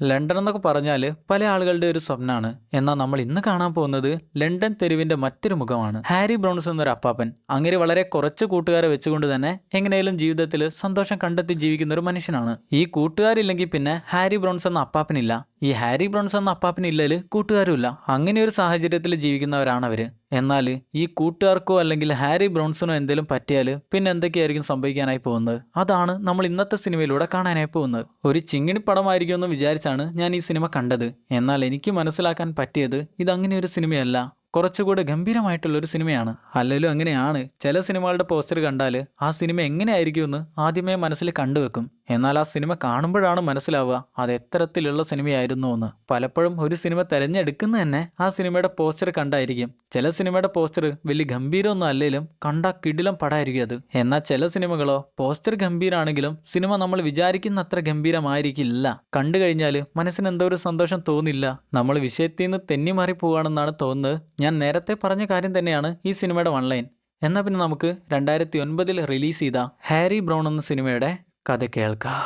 London എന്നൊക്കെ പറഞ്ഞാൽ പല ആളുകളുടെ ഒരു സ്വപ്നമാണ്. എന്നാൽ നമ്മൾ ഇന്ന് കാണാൻ പോകുന്നത് ലണ്ടൻ തെരുവിന്റെ മറ്റൊരു മുഖമാണ്. ഹാരി ബ്രൗൺസ് എന്നൊരു അപ്പാപ്പൻ. അങ്ങനെ വളരെ കുറച്ച് കൂട്ടുകാരെ വെച്ചുകൊണ്ട് തന്നെ എങ്ങനെയും ജീവിതത്തിൽ സന്തോഷം കണ്ടെത്തി ജീവിക്കുന്ന ഒരു മനുഷ്യനാണ്. ഈ കൂട്ടുകാരില്ലെങ്കിൽ പിന്നെ ഹാരി ബ്രൗൺസ് എന്ന അപ്പാപ്പനില്ല. ഈ ഹാരി ബ്രൗൺസ് എന്ന അപ്പാപ്പനില്ലെങ്കിൽ കൂട്ടുകാരുമില്ല. അങ്ങനെ ഒരു സാഹചര്യത്തിൽ ജീവിക്കുന്നവരാണ് അവര്. എന്നാൽ ഈ കൂട്ടുകാർക്കോ അല്ലെങ്കിൽ ഹാരി ബ്രൗൺസിനോ എന്തെങ്കിലും പറ്റിയാൽ പിന്നെ എന്തൊക്കെയായിരിക്കും സംഭവിക്കാനായി പോകുന്നത്? അതാണ് നമ്മൾ ഇന്നത്തെ സിനിമയിലൂടെ കാണാനായി പോകുന്നത്. ഒരു ചിങ്ങിണി പടമായിരിക്കും എന്ന് വിചാരിച്ചാണ് ഞാൻ ഈ സിനിമ കണ്ടത്. എന്നാൽ എനിക്ക് മനസ്സിലാക്കാൻ പറ്റിയത് ഇതങ്ങനെ ഒരു സിനിമയല്ല, കുറച്ചുകൂടെ ഗംഭീരമായിട്ടുള്ളൊരു സിനിമയാണ്. അല്ലെങ്കിലും അങ്ങനെയാണ്. ചില സിനിമകളുടെ പോസ്റ്റർ കണ്ടാൽ ആ സിനിമ എങ്ങനെയായിരിക്കുമെന്ന് ആദ്യമേ മനസ്സിൽ കണ്ടുവെക്കും. എന്നാൽ ആ സിനിമ കാണുമ്പോഴാണ് മനസ്സിലാവുക അത് എത്തരത്തിലുള്ള സിനിമയായിരുന്നു എന്ന്. പലപ്പോഴും ഒരു സിനിമ തിരഞ്ഞെടുക്കുന്ന തന്നെ ആ സിനിമയുടെ പോസ്റ്റർ കണ്ടായിരിക്കും. ചില സിനിമയുടെ പോസ്റ്റർ വലിയ ഗംഭീരമൊന്നും അല്ലെങ്കിലും കണ്ടാൽ കിടിലം പടമായിരിക്കും അത്. എന്നാൽ ചില സിനിമകളോ പോസ്റ്റർ ഗംഭീരാണെങ്കിലും സിനിമ നമ്മൾ വിചാരിക്കുന്ന അത്ര ഗംഭീരമായിരിക്കില്ല. കണ്ടു കഴിഞ്ഞാൽ മനസ്സിന് എന്തോ ഒരു സന്തോഷം തോന്നില്ല. നമ്മൾ വിഷയത്തിൽ നിന്ന് തെന്നിമാറി പോവുകയാണെന്നാണ് തോന്നുന്നത്. ഞാൻ നേരത്തെ പറഞ്ഞ കാര്യം തന്നെയാണ് ഈ സിനിമയുടെ വൺ ലൈൻ. എന്നാൽ പിന്നെ നമുക്ക് 2009 റിലീസ് ചെയ്ത ഹാരി ബ്രൗൺ എന്ന സിനിമയുടെ കഥ കേൾക്കാം.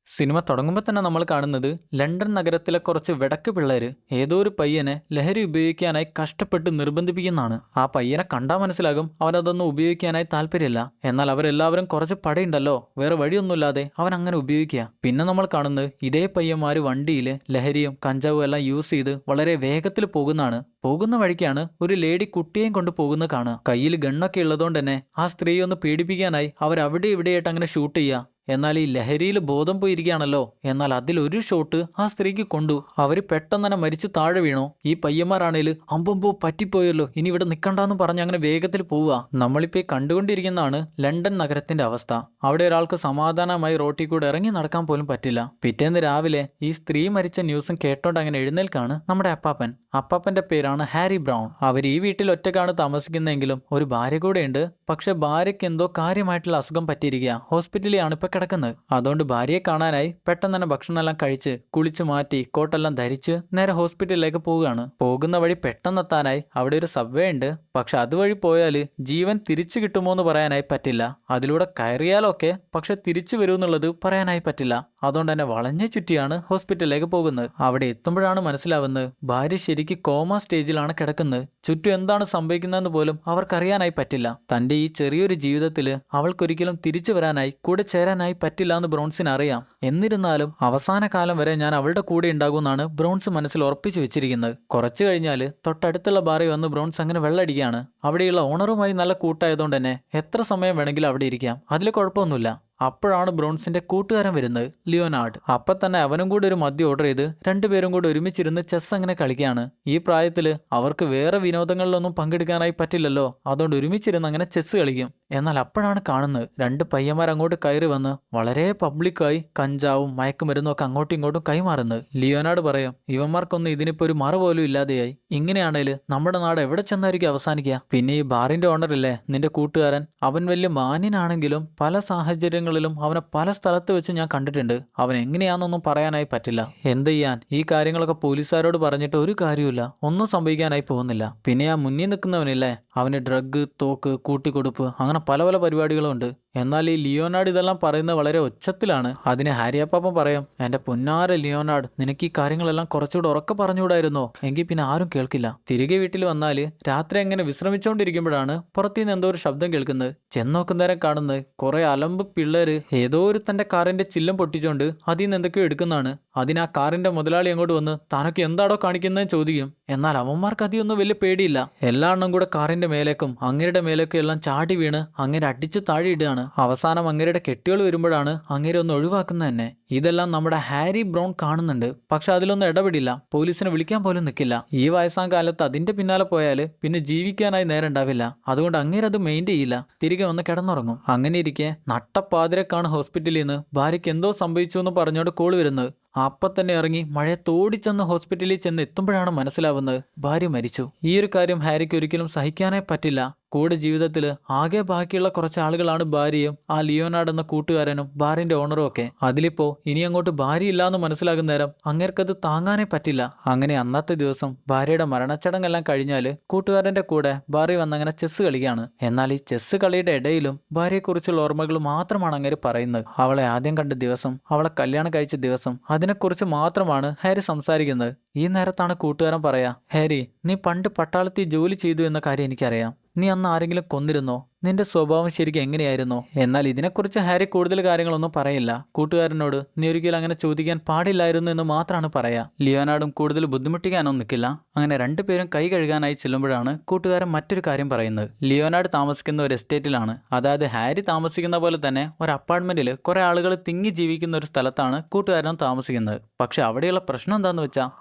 സിനിമ തുടങ്ങുമ്പോൾ തന്നെ നമ്മൾ കാണുന്നത് ലണ്ടൻ നഗരത്തിലെ കുറച്ച് വെടക്ക് പിള്ളേർ ഏതോ ഒരു പയ്യനെ ലഹരി ഉപയോഗിക്കാനായി കഷ്ടപ്പെട്ട് നിർബന്ധിപ്പിക്കുന്നതാണ്. ആ പയ്യനെ കണ്ടാൽ മനസ്സിലാകും അവനതൊന്നും ഉപയോഗിക്കാനായി താല്പര്യമില്ല. എന്നാൽ അവരെല്ലാവരും കുറച്ച് പടയുണ്ടല്ലോ, വേറെ വഴിയൊന്നുമില്ലാതെ അവൻ അങ്ങനെ ഉപയോഗിക്കുക. പിന്നെ നമ്മൾ കാണുന്നത് ഇതേ പയ്യന്മാർ വണ്ടിയിൽ ലഹരിയും കഞ്ചാവും എല്ലാം യൂസ് ചെയ്ത് വളരെ വേഗത്തിൽ പോകുന്നതാണ്. പോകുന്ന വഴിക്കാണ് ഒരു ലേഡി കുട്ടിയെയും കൊണ്ട് പോകുന്നത് കാണുക. കയ്യിൽ ഗണ്ണൊക്കെ ഉള്ളതുകൊണ്ട് തന്നെ ആ സ്ത്രീയെ ഒന്ന് പീഡിപ്പിക്കാനായി അവരവിടെ ഇവിടെയായിട്ട് അങ്ങനെ ഷൂട്ട് ചെയ്യുക. എന്നാൽ ഈ ലഹരിയിൽ ബോധം പോയിരിക്കുകയാണല്ലോ. എന്നാൽ അതിലൊരു ഷോട്ട് ആ സ്ത്രീക്ക് കൊണ്ടു. അവര് പെട്ടെന്ന് തന്നെ മരിച്ച് താഴെ വീണു. ഈ പയ്യന്മാരാണേൽ അമ്പമ്പോ പറ്റിപ്പോയല്ലോ, ഇനി ഇവിടെ നിൽക്കണ്ടെന്ന് പറഞ്ഞ് അങ്ങനെ വേഗത്തിൽ പോവുക. നമ്മളിപ്പോൾ കണ്ടുകൊണ്ടിരിക്കുന്നതാണ് ലണ്ടൻ നഗരത്തിന്റെ അവസ്ഥ. അവിടെ ഒരാൾക്ക് സമാധാനമായി റോട്ടിൽ കൂടെ ഇറങ്ങി നടക്കാൻ പോലും പറ്റില്ല. പിറ്റേന്ന് രാവിലെ ഈ സ്ത്രീ മരിച്ച ന്യൂസും കേട്ടോണ്ട് അങ്ങനെ എഴുന്നേൽക്കാണ് നമ്മുടെ അപ്പാപ്പൻ. അപ്പാപ്പന്റെ പേരാണ് ഹാരി ബ്രൗൺ. അവർ ഈ വീട്ടിൽ ഒറ്റക്കാണ് താമസിക്കുന്നതെങ്കിലും ഒരു ഭാര്യ കൂടെ ഉണ്ട്. പക്ഷെ ഭാര്യയ്ക്ക് എന്തോ കാര്യമായിട്ടുള്ള അസുഖം പറ്റിയിരിക്കുക. ഹോസ്പിറ്റലിലാണ് ഇപ്പൊ കിടക്കുന്നത്. അതുകൊണ്ട് ഭാര്യയെ കാണാനായി പെട്ടെന്ന് തന്നെ ഭക്ഷണമെല്ലാം കഴിച്ച് കുളിച്ച് മാറ്റി കോട്ടെല്ലാം ധരിച്ച് നേരെ ഹോസ്പിറ്റലിലേക്ക് പോവുകയാണ്. പോകുന്ന വഴി പെട്ടെന്നെത്താനായി അവിടെ ഒരു സബ്വേ ഉണ്ട്. പക്ഷെ അതുവഴി പോയാൽ ജീവൻ തിരിച്ചു കിട്ടുമോ എന്ന് പറയാനായി പറ്റില്ല. അതിലൂടെ കയറിയാലൊക്കെ, പക്ഷെ തിരിച്ചു വരുമെന്നുള്ളത് പറയാനായി പറ്റില്ല. അതുകൊണ്ട് തന്നെ വളഞ്ഞു ചുറ്റിയാണ് ഹോസ്പിറ്റലിലേക്ക് പോകുന്നത്. അവിടെ എത്തുമ്പോഴാണ് മനസ്സിലാവുന്നത് ഭാര്യ ശരിക്കും കോമ സ്റ്റേജിലാണ് കിടക്കുന്നത്. ചുറ്റും എന്താണ് സംഭവിക്കുന്നതെന്ന് പോലും അവർക്കറിയാനായി പറ്റില്ല. തന്റെ ഈ ചെറിയൊരു ജീവിതത്തിൽ അവൾക്കൊരിക്കലും തിരിച്ചു വരാനായി കൂടെ ചേരാനായി പറ്റില്ല എന്ന് ബ്രൗൺസിന് അറിയാം. എന്നിരുന്നാലും അവസാന കാലം വരെ ഞാൻ അവളുടെ കൂടെ ഉണ്ടാകുമെന്നാണ് ബ്രൗൺസ് മനസ്സിൽ ഉറപ്പിച്ചു വെച്ചിരിക്കുന്നത്. കുറച്ചു കഴിഞ്ഞാൽ തൊട്ടടുത്തുള്ള ബാറിൽ വന്ന് ബ്രൗൺസ് അങ്ങനെ വെള്ളടിക്കുകയാണ്. അവിടെയുള്ള ഓണറുമായി നല്ല കൂട്ടായതുകൊണ്ട് തന്നെ എത്ര സമയം വേണമെങ്കിലും അവിടെ ഇരിക്കാം, അതിൽ കുഴപ്പമൊന്നുമില്ല. അപ്പോഴാണ് ബ്രൗൺസിന്റെ കൂട്ടുകാരൻ വരുന്നത്, ലിയോനാർഡ്. അപ്പം തന്നെ അവനും കൂടെ ഒരു മദ്യം ഓർഡർ ചെയ്ത് രണ്ടുപേരും കൂടെ ഒരുമിച്ചിരുന്ന് ചെസ് അങ്ങനെ കളിക്കുകയാണ്. ഈ പ്രായത്തിൽ അവർക്ക് വേറെ വിനോദങ്ങളിലൊന്നും പങ്കെടുക്കാനായി പറ്റില്ലല്ലോ, അതുകൊണ്ട് ഒരുമിച്ചിരുന്ന് അങ്ങനെ ചെസ് കളിക്കും. എന്നാൽ അപ്പോഴാണ് കാണുന്നത് രണ്ട് പയ്യന്മാർ അങ്ങോട്ട് കയറി വന്ന് വളരെ പബ്ലിക്കായി കഞ്ചാവും മയക്കുമരുന്നും ഒക്കെ അങ്ങോട്ടും ഇങ്ങോട്ടും കൈമാറുന്നത്. ലിയോനാർഡ് പറയും ഇവന്മാർക്കൊന്നും ഇതിനിപ്പോ ഒരു മറ പോലും ഇല്ലാതെയായി. ഇങ്ങനെയാണേൽ നമ്മുടെ നാട് എവിടെ ചെന്നായിരിക്കും അവസാനിക്കുക? പിന്നെ ഈ ബാറിന്റെ ഓണറില്ലേ നിന്റെ കൂട്ടുകാരൻ, അവൻ വലിയ മാന്യനാണെങ്കിലും പല സാഹചര്യങ്ങളിലും അവനെ പല സ്ഥലത്ത് വെച്ച് ഞാൻ കണ്ടിട്ടുണ്ട്. അവൻ എങ്ങനെയാണെന്നൊന്നും പറയാനായി പറ്റില്ല. എന്ത് ചെയ്യാൻ, ഈ കാര്യങ്ങളൊക്കെ പോലീസുകാരോട് പറഞ്ഞിട്ട് ഒരു കാര്യമില്ല, ഒന്നും സംഭവിക്കാനായി പോകുന്നില്ല. പിന്നെ ആ മുന്നിൽ നിൽക്കുന്നവനില്ലേ, അവന് ഡ്രഗ്, തോക്ക്, കൂട്ടിക്കൊടുപ്പ് അങ്ങനെ പല പല പരിപാടികളും ഉണ്ട്. എന്നാൽ ഈ ലിയോനാർഡ് ഇതെല്ലാം പറയുന്നത് വളരെ ഒച്ചത്തിലാണ്. അതിന് ഹാരി അപ്പാപ്പൻ പറയും എന്റെ പൊന്നാര ലിയോനാർഡ്, നിനക്ക് ഈ കാര്യങ്ങളെല്ലാം കുറച്ചുകൂടെ ഉറക്കെ പറഞ്ഞുകൂടായിരുന്നോ? എങ്കിൽ പിന്നെ ആരും കേൾക്കില്ല. തിരികെ വീട്ടിൽ വന്നാൽ രാത്രി എങ്ങനെ വിശ്രമിച്ചുകൊണ്ടിരിക്കുമ്പോഴാണ് പുറത്തുനിന്ന് എന്തോ ഒരു ശബ്ദം കേൾക്കുന്നത്. ചെന്നോക്കുന്നേരം കാണുന്നത് കുറെ അലമ്പ് പിള്ളേര് ഏതോ ഒരു തന്റെ കാറിന്റെ ചില്ലും പൊട്ടിച്ചോണ്ട് അതിൽ നിന്ന് എന്തൊക്കെയോ എടുക്കുന്നതാണ്. അതിന് ആ കാറിന്റെ മുതലാളി അങ്ങോട്ട് വന്ന് താനൊക്കെ എന്താടോ കാണിക്കുന്നതെന്ന് ചോദിക്കും. എന്നാൽ അവന്മാർക്ക് അതിയൊന്നും വലിയ പേടിയില്ല. എല്ലാ എണ്ണം കൂടെ കാറിന്റെ മേലേക്കും അങ്ങേരുടെ മേലേക്കും എല്ലാം ചാടി വീണ് അങ്ങേരെ അടിച്ച് താഴെ ഇടുകയാണ്. അവസാനം അങ്ങേരുടെ കെട്ടികൾ വരുമ്പോഴാണ് അങ്ങേരെ ഒന്ന് ഒഴിവാക്കുന്നത് തന്നെ. ഇതെല്ലാം നമ്മുടെ ഹാരി ബ്രൗൺ കാണുന്നുണ്ട്. പക്ഷെ അതിലൊന്നും ഇടപെടില്ല, പോലീസിനെ വിളിക്കാൻ പോലും നിൽക്കില്ല. ഈ വയസ്സാം കാലത്ത് അതിന്റെ പിന്നാലെ പോയാൽ പിന്നെ ജീവിക്കാനായി നേരം ഉണ്ടാവില്ല. അതുകൊണ്ട് അങ്ങേരത് മെയിൻ ചെയ്യില്ല, തിരികെ വന്ന് കിടന്നുറങ്ങും. അങ്ങനെ ഇരിക്കെ നട്ടപ്പാതിരക്കാണ് ഹോസ്പിറ്റലിൽ നിന്ന് ഭാര്യയ്ക്ക് എന്തോ സംഭവിച്ചു എന്ന് പറഞ്ഞോണ്ട് കോൾ വരുന്നത്. അപ്പം തന്നെ ഇറങ്ങി മഴയത്തോടിച്ചെന്ന് ഹോസ്പിറ്റലിൽ ചെന്ന് എത്തുമ്പോഴാണ് മനസ്സിലാവുന്നത് ഭാര്യ മരിച്ചു. ഈ ഒരു കാര്യം ഹാരിക്ക് ഒരിക്കലും സഹിക്കാനേ പറ്റില്ല. കൂടെ ജീവിതത്തിൽ ആകെ ബാക്കിയുള്ള കുറച്ച് ആളുകളാണ് ഭാര്യയും ആ ലിയോനാർഡ് എന്ന കൂട്ടുകാരനും ബാറിന്റെ ഓണറും ഒക്കെ. അതിലിപ്പോ ഇനി അങ്ങോട്ട് ഭാര്യ ഇല്ലാന്ന് മനസ്സിലാകുന്ന നേരം അങ്ങേർക്കത് താങ്ങാനേ പറ്റില്ല. അങ്ങനെ അന്നത്തെ ദിവസം ഭാര്യയുടെ മരണച്ചടങ്ങെല്ലാം കഴിഞ്ഞാല് കൂട്ടുകാരന്റെ കൂടെ ബാറി വന്നങ്ങനെ ചെസ് കളിക്കുകയാണ്. എന്നാൽ ഈ ചെസ് കളിയുടെ ഇടയിലും ഭാര്യയെക്കുറിച്ചുള്ള ഓർമ്മകൾ മാത്രമാണ് അങ്ങേര് പറയുന്നത്. അവളെ ആദ്യം കണ്ട ദിവസം, അവളെ കല്യാണം കഴിച്ച ദിവസം, അതിനെക്കുറിച്ച് മാത്രമാണ് ഹാരി സംസാരിക്കുന്നത്. ഈ നേരത്താണ് കൂട്ടുകാരൻ പറയാ, ഹാരി, നീ പണ്ട് പട്ടാളത്തിൽ ജോലി ചെയ്തു എന്ന കാര്യം എനിക്കറിയാം. നീ അന്ന് ആരെങ്കിലും കൊന്നിരുന്നോ? നിന്റെ സ്വഭാവം ശരിക്കും എങ്ങനെയായിരുന്നു? എന്നാൽ ഇതിനെക്കുറിച്ച് ഹാരി കൂടുതൽ കാര്യങ്ങളൊന്നും പറയില്ല. കൂട്ടുകാരനോട് നീ ഒരിക്കലും അങ്ങനെ ചോദിക്കാൻ പാടില്ലായിരുന്നു എന്ന് മാത്രമാണ് പറയാ. ലിയോനാർഡും കൂടുതൽ ബുദ്ധിമുട്ടിക്കാനൊന്നും നിൽക്കില്ല. അങ്ങനെ രണ്ടുപേരും കൈ കഴുകാനായി ചെല്ലുമ്പോഴാണ് കൂട്ടുകാരൻ മറ്റൊരു കാര്യം പറയുന്നത്. ലിയോനാർഡ് താമസിക്കുന്ന ഒരു എസ്റ്റേറ്റിലാണ്, അതായത് ഹാരി താമസിക്കുന്ന പോലെ തന്നെ ഒരു അപ്പാർട്ട്മെന്റിൽ കുറെ ആളുകൾ തിങ്ങി ജീവിക്കുന്ന ഒരു സ്ഥലത്താണ് കൂട്ടുകാരൻ താമസിക്കുന്നത്. പക്ഷെ അവിടെയുള്ള പ്രശ്നം എന്താന്ന് വെച്ചാൽ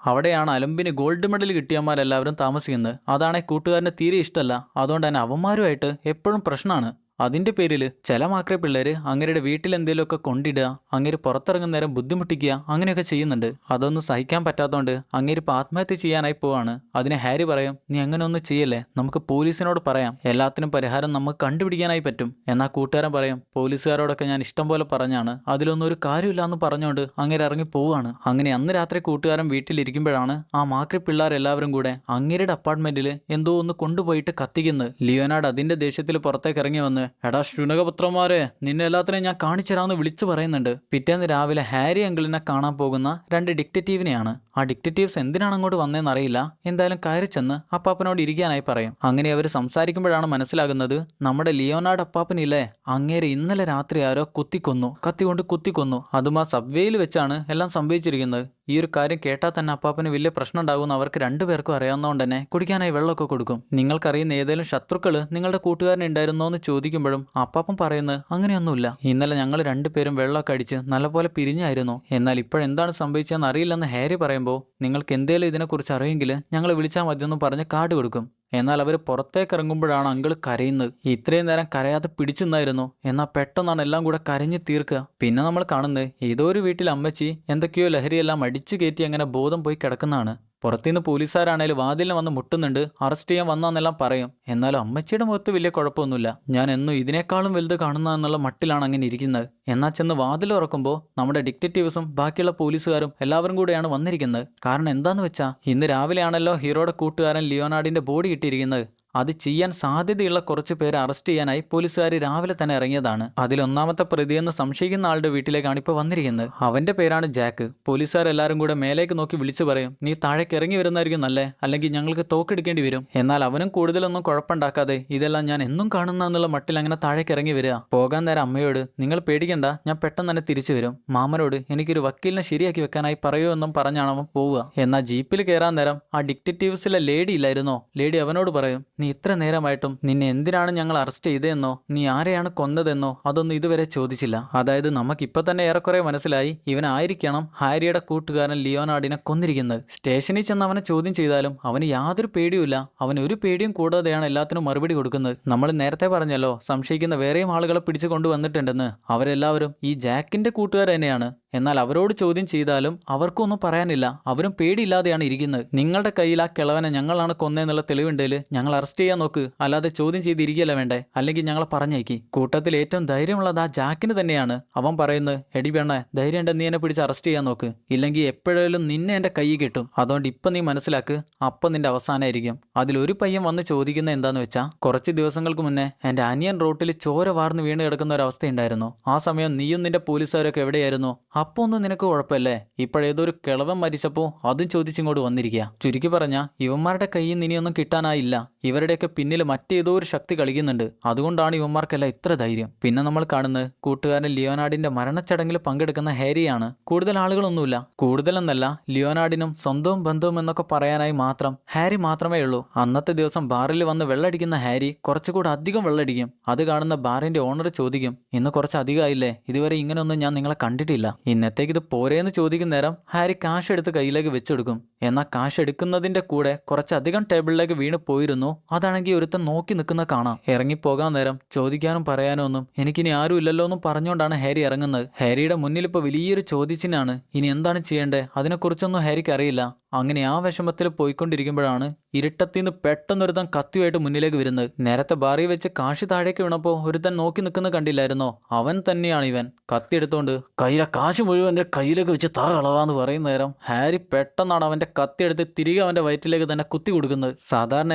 അവിടെയാണ് ഒളിമ്പിന് ഗോൾഡ് മെഡൽ കിട്ടിയമാരെല്ലാവരും താമസിക്കുന്നത്. അതാണ് കൂട്ടുകാരന് തീരെ ഇഷ്ടമല്ല. അതുകൊണ്ട് തന്നെ അവന്മാരുമായിട്ട് എപ്പോഴും പ്രശ്നമാണ്. അതിന്റെ പേരിൽ ചില മാക്രി പിള്ളേര് അങ്ങേരുടെ വീട്ടിൽ എന്തെങ്കിലുമൊക്കെ കൊണ്ടിടുക, അങ്ങേര് പുറത്തിറങ്ങുന്ന നേരം ബുദ്ധിമുട്ടിക്കുക, അങ്ങനെയൊക്കെ ചെയ്യുന്നുണ്ട്. അതൊന്നും സഹിക്കാൻ പറ്റാത്തതുകൊണ്ട് അങ്ങേരിപ്പോൾ ആത്മഹത്യ ചെയ്യാനായി പോവാണ്. അതിന് ഹാരി പറയും, നീ അങ്ങനെ ഒന്നും ചെയ്യല്ലേ, നമുക്ക് പോലീസിനോട് പറയാം, എല്ലാത്തിനും പരിഹാരം നമുക്ക് കണ്ടുപിടിക്കാനായി പറ്റും. എന്നാൽ കൂട്ടുകാരൻ പറയും, പോലീസുകാരോടൊക്കെ ഞാൻ ഇഷ്ടം പോലെ പറഞ്ഞാണ്, അതിലൊന്നും ഒരു കാര്യമില്ല എന്ന് പറഞ്ഞുകൊണ്ട് അങ്ങേര് ഇറങ്ങി പോവാണ്. അങ്ങനെ അന്ന് രാത്രി കൂട്ടുകാരൻ വീട്ടിലിരിക്കുമ്പോഴാണ് ആ മാക്രി പിള്ളേരെല്ലാവരും കൂടെ അങ്ങേരുടെ അപ്പാർട്ട്മെന്റിൽ എന്തോ ഒന്ന് കൊണ്ടുപോയിട്ട് കത്തിക്കുന്നത്. ലിയോനാർഡ് അതിന്റെ ദേഷ്യത്തിൽ പുറത്തേക്ക് ഇറങ്ങി വന്ന്, എടാ ശുനകപുത്രന്മാരെ, നിന്നെ എല്ലാത്തിനെയും ഞാൻ കാണിച്ചുതരാമെന്ന് വിളിച്ചു പറയുന്നുണ്ട്. പിറ്റേന്ന് രാവിലെ ഹാരി അങ്കിളിനെ കാണാൻ പോകുന്ന രണ്ട് ഡിക്റ്റേറ്റീവിനെയാണ്. ആ ഡിക്റ്റേറ്റീവ്സ് എന്തിനാണ് അങ്ങോട്ട് വന്നതെന്ന് അറിയില്ല. എന്തായാലും കയറി ചെന്ന് അപ്പാപ്പനോട് ഇരിക്കാനായി പറയും. അങ്ങനെ അവർ സംസാരിക്കുമ്പോഴാണ് മനസ്സിലാകുന്നത്, നമ്മുടെ ലിയോനാർഡ് അപ്പാപ്പനില്ലേ, അങ്ങേരെ ഇന്നലെ രാത്രി ആരോ കുത്തിക്കൊന്നു, കത്തികൊണ്ട് കുത്തിക്കൊന്നു. അതും ആ സബ്വേയിൽ വെച്ചാണ് എല്ലാം സംഭവിച്ചിരിക്കുന്നത്. ഈ ഒരു കാര്യം കേട്ടാൽ തന്നെ അപ്പാപ്പന് വലിയ പ്രശ്നം ഉണ്ടാകുമെന്ന് അവർക്ക് രണ്ടുപേർക്കും അറിയാവുന്നതുകൊണ്ട് തന്നെ കുടിക്കാനായി വെള്ളമൊക്കെ കൊടുക്കും. നിങ്ങൾക്കറിയുന്ന ഏതെങ്കിലും ശത്രുക്കൾ നിങ്ങളുടെ കൂട്ടുകാരൻ ഉണ്ടായിരുന്നോ എന്ന് ചോദിക്കുമ്പോഴും അപ്പാപ്പൻ പറയുന്നത് അങ്ങനെയൊന്നുമില്ല. ഇന്നലെ ഞങ്ങൾ രണ്ടുപേരും വെള്ളമൊക്കെ അടിച്ച് നല്ലപോലെ പിരിഞ്ഞായിരുന്നു. എന്നാൽ ഇപ്പോഴെന്താണ് സംഭവിച്ചതെന്ന് അറിയില്ലെന്ന് ഹാരി പറയുമ്പോൾ, നിങ്ങൾക്ക് എന്തേലും ഇതിനെക്കുറിച്ച് അറിയെങ്കിൽ ഞങ്ങളെ വിളിച്ചാൽ മതിയെന്ന് പറഞ്ഞ് കാർഡ് കൊടുക്കും. എന്നാൽ അവർ പുറത്തേക്ക് ഇറങ്ങുമ്പോഴാണ് അങ്കിൾ കരയുന്നത്. ഇത്രയും നേരം കരയാതെ പിടിച്ചിരുന്നായിരുന്നു, എന്നാൽ പെട്ടെന്നാണ് എല്ലാം കൂടെ കരഞ്ഞു തീർക്കുക. പിന്നെ നമ്മൾ കാണുന്നത് ഏതോ ഒരു വീട്ടിൽ അമ്മച്ചി എന്തൊക്കെയോ ലഹരിയെല്ലാം അടിച്ചു കയറ്റി അങ്ങനെ ബോധം പോയി കിടക്കുന്നതാണ്. പുറത്തുനിന്ന് പോലീസുകാരാണേലും വാതിലിന് വന്ന് മുട്ടുന്നുണ്ട്, അറസ്റ്റ് ചെയ്യാൻ വന്നാന്നെല്ലാം പറയും. എന്നാലും അമ്മച്ചിയുടെ മുഖത്ത് വലിയ കുഴപ്പമൊന്നുമില്ല. ഞാൻ എന്നും ഇതിനേക്കാളും വലുത് കാണുന്നതെന്നുള്ള മട്ടിലാണ് അങ്ങനെ ഇരിക്കുന്നത്. എന്നാൽ ചെന്ന് വാതിൽ തുറക്കുമ്പോൾ നമ്മുടെ ഡിക്റ്റേറ്റീവ്സും ബാക്കിയുള്ള പോലീസുകാരും എല്ലാവരും കൂടെയാണ് വന്നിരിക്കുന്നത്. കാരണം എന്താന്ന് വെച്ചാൽ ഇന്ന് രാവിലെയാണല്ലോ ഹീറോയുടെ കൂട്ടുകാരൻ ലിയോനാർഡിന്റെ ബോഡി കിട്ടിയിരിക്കുന്നത്. അത് ചെയ്യാൻ സാധ്യതയുള്ള കുറച്ച് പേരെ അറസ്റ്റ് ചെയ്യാനായി പോലീസുകാർ രാവിലെ തന്നെ ഇറങ്ങിയതാണ്. അതിലൊന്നാമത്തെ പ്രതിയെന്ന് സംശയിക്കുന്ന ആളുടെ വീട്ടിലേക്കാണ് ഇപ്പോൾ വന്നിരിക്കുന്നത്. അവന്റെ പേരാണ് ജാക്ക്. പോലീസുകാരെല്ലാവരും കൂടെ മേലേക്ക് നോക്കി വിളിച്ചു പറയും, നീ താഴേക്ക് ഇറങ്ങി വരുന്നതായിരിക്കും നല്ലേ, അല്ലെങ്കിൽ ഞങ്ങൾക്ക് തോക്കെടുക്കേണ്ടി വരും. എന്നാൽ അവനും കൂടുതലൊന്നും കുഴപ്പമുണ്ടാക്കാതെ ഇതെല്ലാം ഞാൻ എന്നും കാണുന്ന എന്നുള്ള മട്ടിൽ അങ്ങനെ താഴേക്ക് ഇറങ്ങി വരിക. പോകാൻ നേരം അമ്മയോട്, നിങ്ങൾ പേടിക്കണ്ട, ഞാൻ പെട്ടെന്ന് തന്നെ തിരിച്ചു വരും. മാമനോട് എനിക്കൊരു വക്കീലിനെ ശരിയാക്കി വെക്കാനായി പറയൂ എന്നും പറഞ്ഞാണ് അവൻ പോവുക. എന്നാൽ ജീപ്പിൽ കയറാൻ നേരം ആ ഡിക്റ്റേറ്റീവ്സിലെ ലേഡി ഇല്ലായിരുന്നോ, ലേഡി അവനോട് പറയും, നീ ഇത്ര നേരമായിട്ടും നിന്നെ എന്തിനാണ് ഞങ്ങൾ അറസ്റ്റ് ചെയ്തതെന്നോ നീ ആരെയാണ് കൊന്നതെന്നോ അതൊന്നും ഇതുവരെ ചോദിച്ചില്ല. അതായത് നമുക്കിപ്പോ തന്നെ ഏറെക്കുറെ മനസ്സിലായി ഇവനായിരിക്കണം ഹാരിയുടെ കൂട്ടുകാരൻ ലിയോനാർഡിനെ കൊന്നിരിക്കുന്നത്. സ്റ്റേഷനിൽ ചെന്ന് അവനെ ചോദ്യം ചെയ്താലും അവന് യാതൊരു പേടിയുമില്ല. അവൻ ഒരു പേടിയും കൂടാതെയാണ് എല്ലാത്തിനും മറുപടി കൊടുക്കുന്നത്. നമ്മൾ നേരത്തെ പറഞ്ഞല്ലോ സംശയിക്കുന്ന വേറെയും ആളുകളെ പിടിച്ചു കൊണ്ടുവന്നിട്ടുണ്ടെന്ന്. അവരെല്ലാവരും ഈ ജാക്കിന്റെ കൂട്ടുകാർ തന്നെയാണ്. എന്നാൽ അവരോട് ചോദ്യം ചെയ്താലും അവർക്കൊന്നും പറയാനില്ല. അവരും പേടിയില്ലാതെയാണ് ഇരിക്കുന്നത്. നിങ്ങളുടെ കയ്യിൽ ആ കിളവനെ ഞങ്ങളാണ് കൊന്നതെന്നുള്ള തെളിവുണ്ടെങ്കിൽ ഞങ്ങൾ അറസ്റ്റ് ചെയ്യാൻ നോക്ക്, അല്ലാതെ ചോദ്യം ചെയ്തിരിക്കുകയല്ല വേണ്ടേ, അല്ലെങ്കിൽ ഞങ്ങളെ പറഞ്ഞേക്കി. കൂട്ടത്തിൽ ഏറ്റവും ധൈര്യമുള്ളത് ആ ജാക്കിന് തന്നെയാണ്. അവൻ പറയുന്നത്, എടി പെണ്ണേ, ധൈര്യം ഉണ്ട്, നീ എന്നെ പിടിച്ച് അറസ്റ്റ് ചെയ്യാൻ നോക്ക്, ഇല്ലെങ്കിൽ എപ്പോഴേലും നിന്നെ എൻ്റെ കൈ കിട്ടും. അതുകൊണ്ട് ഇപ്പം നീ മനസ്സിലാക്ക്, അപ്പം നിന്റെ അവസാനമായിരിക്കും. അതിലൊരു പയ്യൻ വന്ന് ചോദിക്കുന്നത് എന്താന്ന് വെച്ചാൽ, കുറച്ച് ദിവസങ്ങൾക്ക് മുന്നേ എൻ്റെ അനിയൻ റോട്ടിൽ ചോര വാർന്ന് വീണ് കിടക്കുന്ന ഒരു അവസ്ഥയുണ്ടായിരുന്നു. ആ സമയം നീയും നിന്റെ പോലീസുകാരൊക്കെ എവിടെയായിരുന്നു? അപ്പോൾ ഒന്നും നിനക്ക് കുഴപ്പമല്ലേ? ഇപ്പോഴേതൊരു കിളവൻ മരിച്ചപ്പോൾ അതും ചോദിച്ചിങ്ങോട്ട് വന്നിരിക്കുക. ചുരുക്കി പറഞ്ഞാൽ ഇവന്മാരുടെ കയ്യിൽ നിന്ന് ഇനിയൊന്നും കിട്ടാനായില്ല. ഇവരുടെയൊക്കെ പിന്നിൽ മറ്റേതോ ഒരു ശക്തി കളിക്കുന്നുണ്ട്. അതുകൊണ്ടാണ് ഇവന്മാർക്കെല്ലാം ഇത്ര ധൈര്യം. പിന്നെ നമ്മൾ കാണുന്നത് കൂട്ടുകാരൻ ലിയോനാർഡിന്റെ മരണച്ചടങ്ങിൽ പങ്കെടുക്കുന്ന ഹാരിയാണ്. കൂടുതൽ ആളുകളൊന്നുമില്ല. കൂടുതലെന്നല്ല, ലിയോനാർഡിനും സ്വന്തവും ബന്ധവും എന്നൊക്കെ പറയാനായി മാത്രം ഹാരി മാത്രമേ ഉള്ളൂ. അന്നത്തെ ദിവസം ബാറിൽ വന്ന് വെള്ളടിക്കുന്ന ഹാരി കുറച്ചുകൂടെ അധികം വെള്ളടിക്കും. അത് കാണുന്ന ബാറിന്റെ ഓണർ ചോദിക്കും, ഇന്ന് കുറച്ച് അധികമായില്ലേ, ഇതുവരെ ഇങ്ങനെയൊന്നും ഞാൻ നിങ്ങളെ കണ്ടിട്ടില്ല, ഇന്നത്തേക്ക് ഇത് പോരേന്ന് ചോദിക്കുന്ന നേരം ഹാരി കാശ് എടുത്ത് കയ്യിലേക്ക് വെച്ചെടുക്കും. എന്നാൽ കാശ് എടുക്കുന്നതിന്റെ കൂടെ കുറച്ചധികം ടേബിളിലേക്ക് വീണ് പോയിരുന്നു. അതാണെങ്കിൽ ഒരുത്തൻ നോക്കി നിൽക്കുന്ന കാണാം. ഇറങ്ങിപ്പോകാൻ നേരം ചോദിക്കാനും പറയാനും ഒന്നും എനിക്കിനി ആരും ഇല്ലല്ലോ എന്നും പറഞ്ഞുകൊണ്ടാണ് ഹാരി ഇറങ്ങുന്നത്. ഹാരിയുടെ മുന്നിൽ ഇപ്പോൾ വലിയൊരു ചോദ്യചിഹ്നമാണ്. ഇനി എന്താണ് ചെയ്യേണ്ടത് അതിനെക്കുറിച്ചൊന്നും ഹാരിക്ക് അറിയില്ല. അങ്ങനെ ആ വിഷമത്തിൽ പോയിക്കൊണ്ടിരിക്കുമ്പോഴാണ് ഇരുട്ടത്തിന്ന് പെട്ടെന്നൊരുത്തൻ കത്തിയുമായിട്ട് മുന്നിലേക്ക് വരുന്നത്. നേരത്തെ ബാറി വെച്ച് കാശ് താഴേക്ക് വീണപ്പോൾ ഒരുത്തൻ നോക്കി നിൽക്കുന്നത് കണ്ടില്ലായിരുന്നോ? അവൻ തന്നെയാണ് ഇവൻ. കത്തി എടുത്തോണ്ട് കയ്യിലെ കാശ് മുഴുവൻ എൻ്റെ കയ്യിലേക്ക് വെച്ച് താ കളവാന്ന് പറയുന്ന നേരം ഹാരി പെട്ടെന്നാണ് അവൻ്റെ കത്തിയെടുത്ത് തിരികെ അവൻ്റെ വയറ്റിലേക്ക് തന്നെ കുത്തി കൊടുക്കുന്നത്. സാധാരണ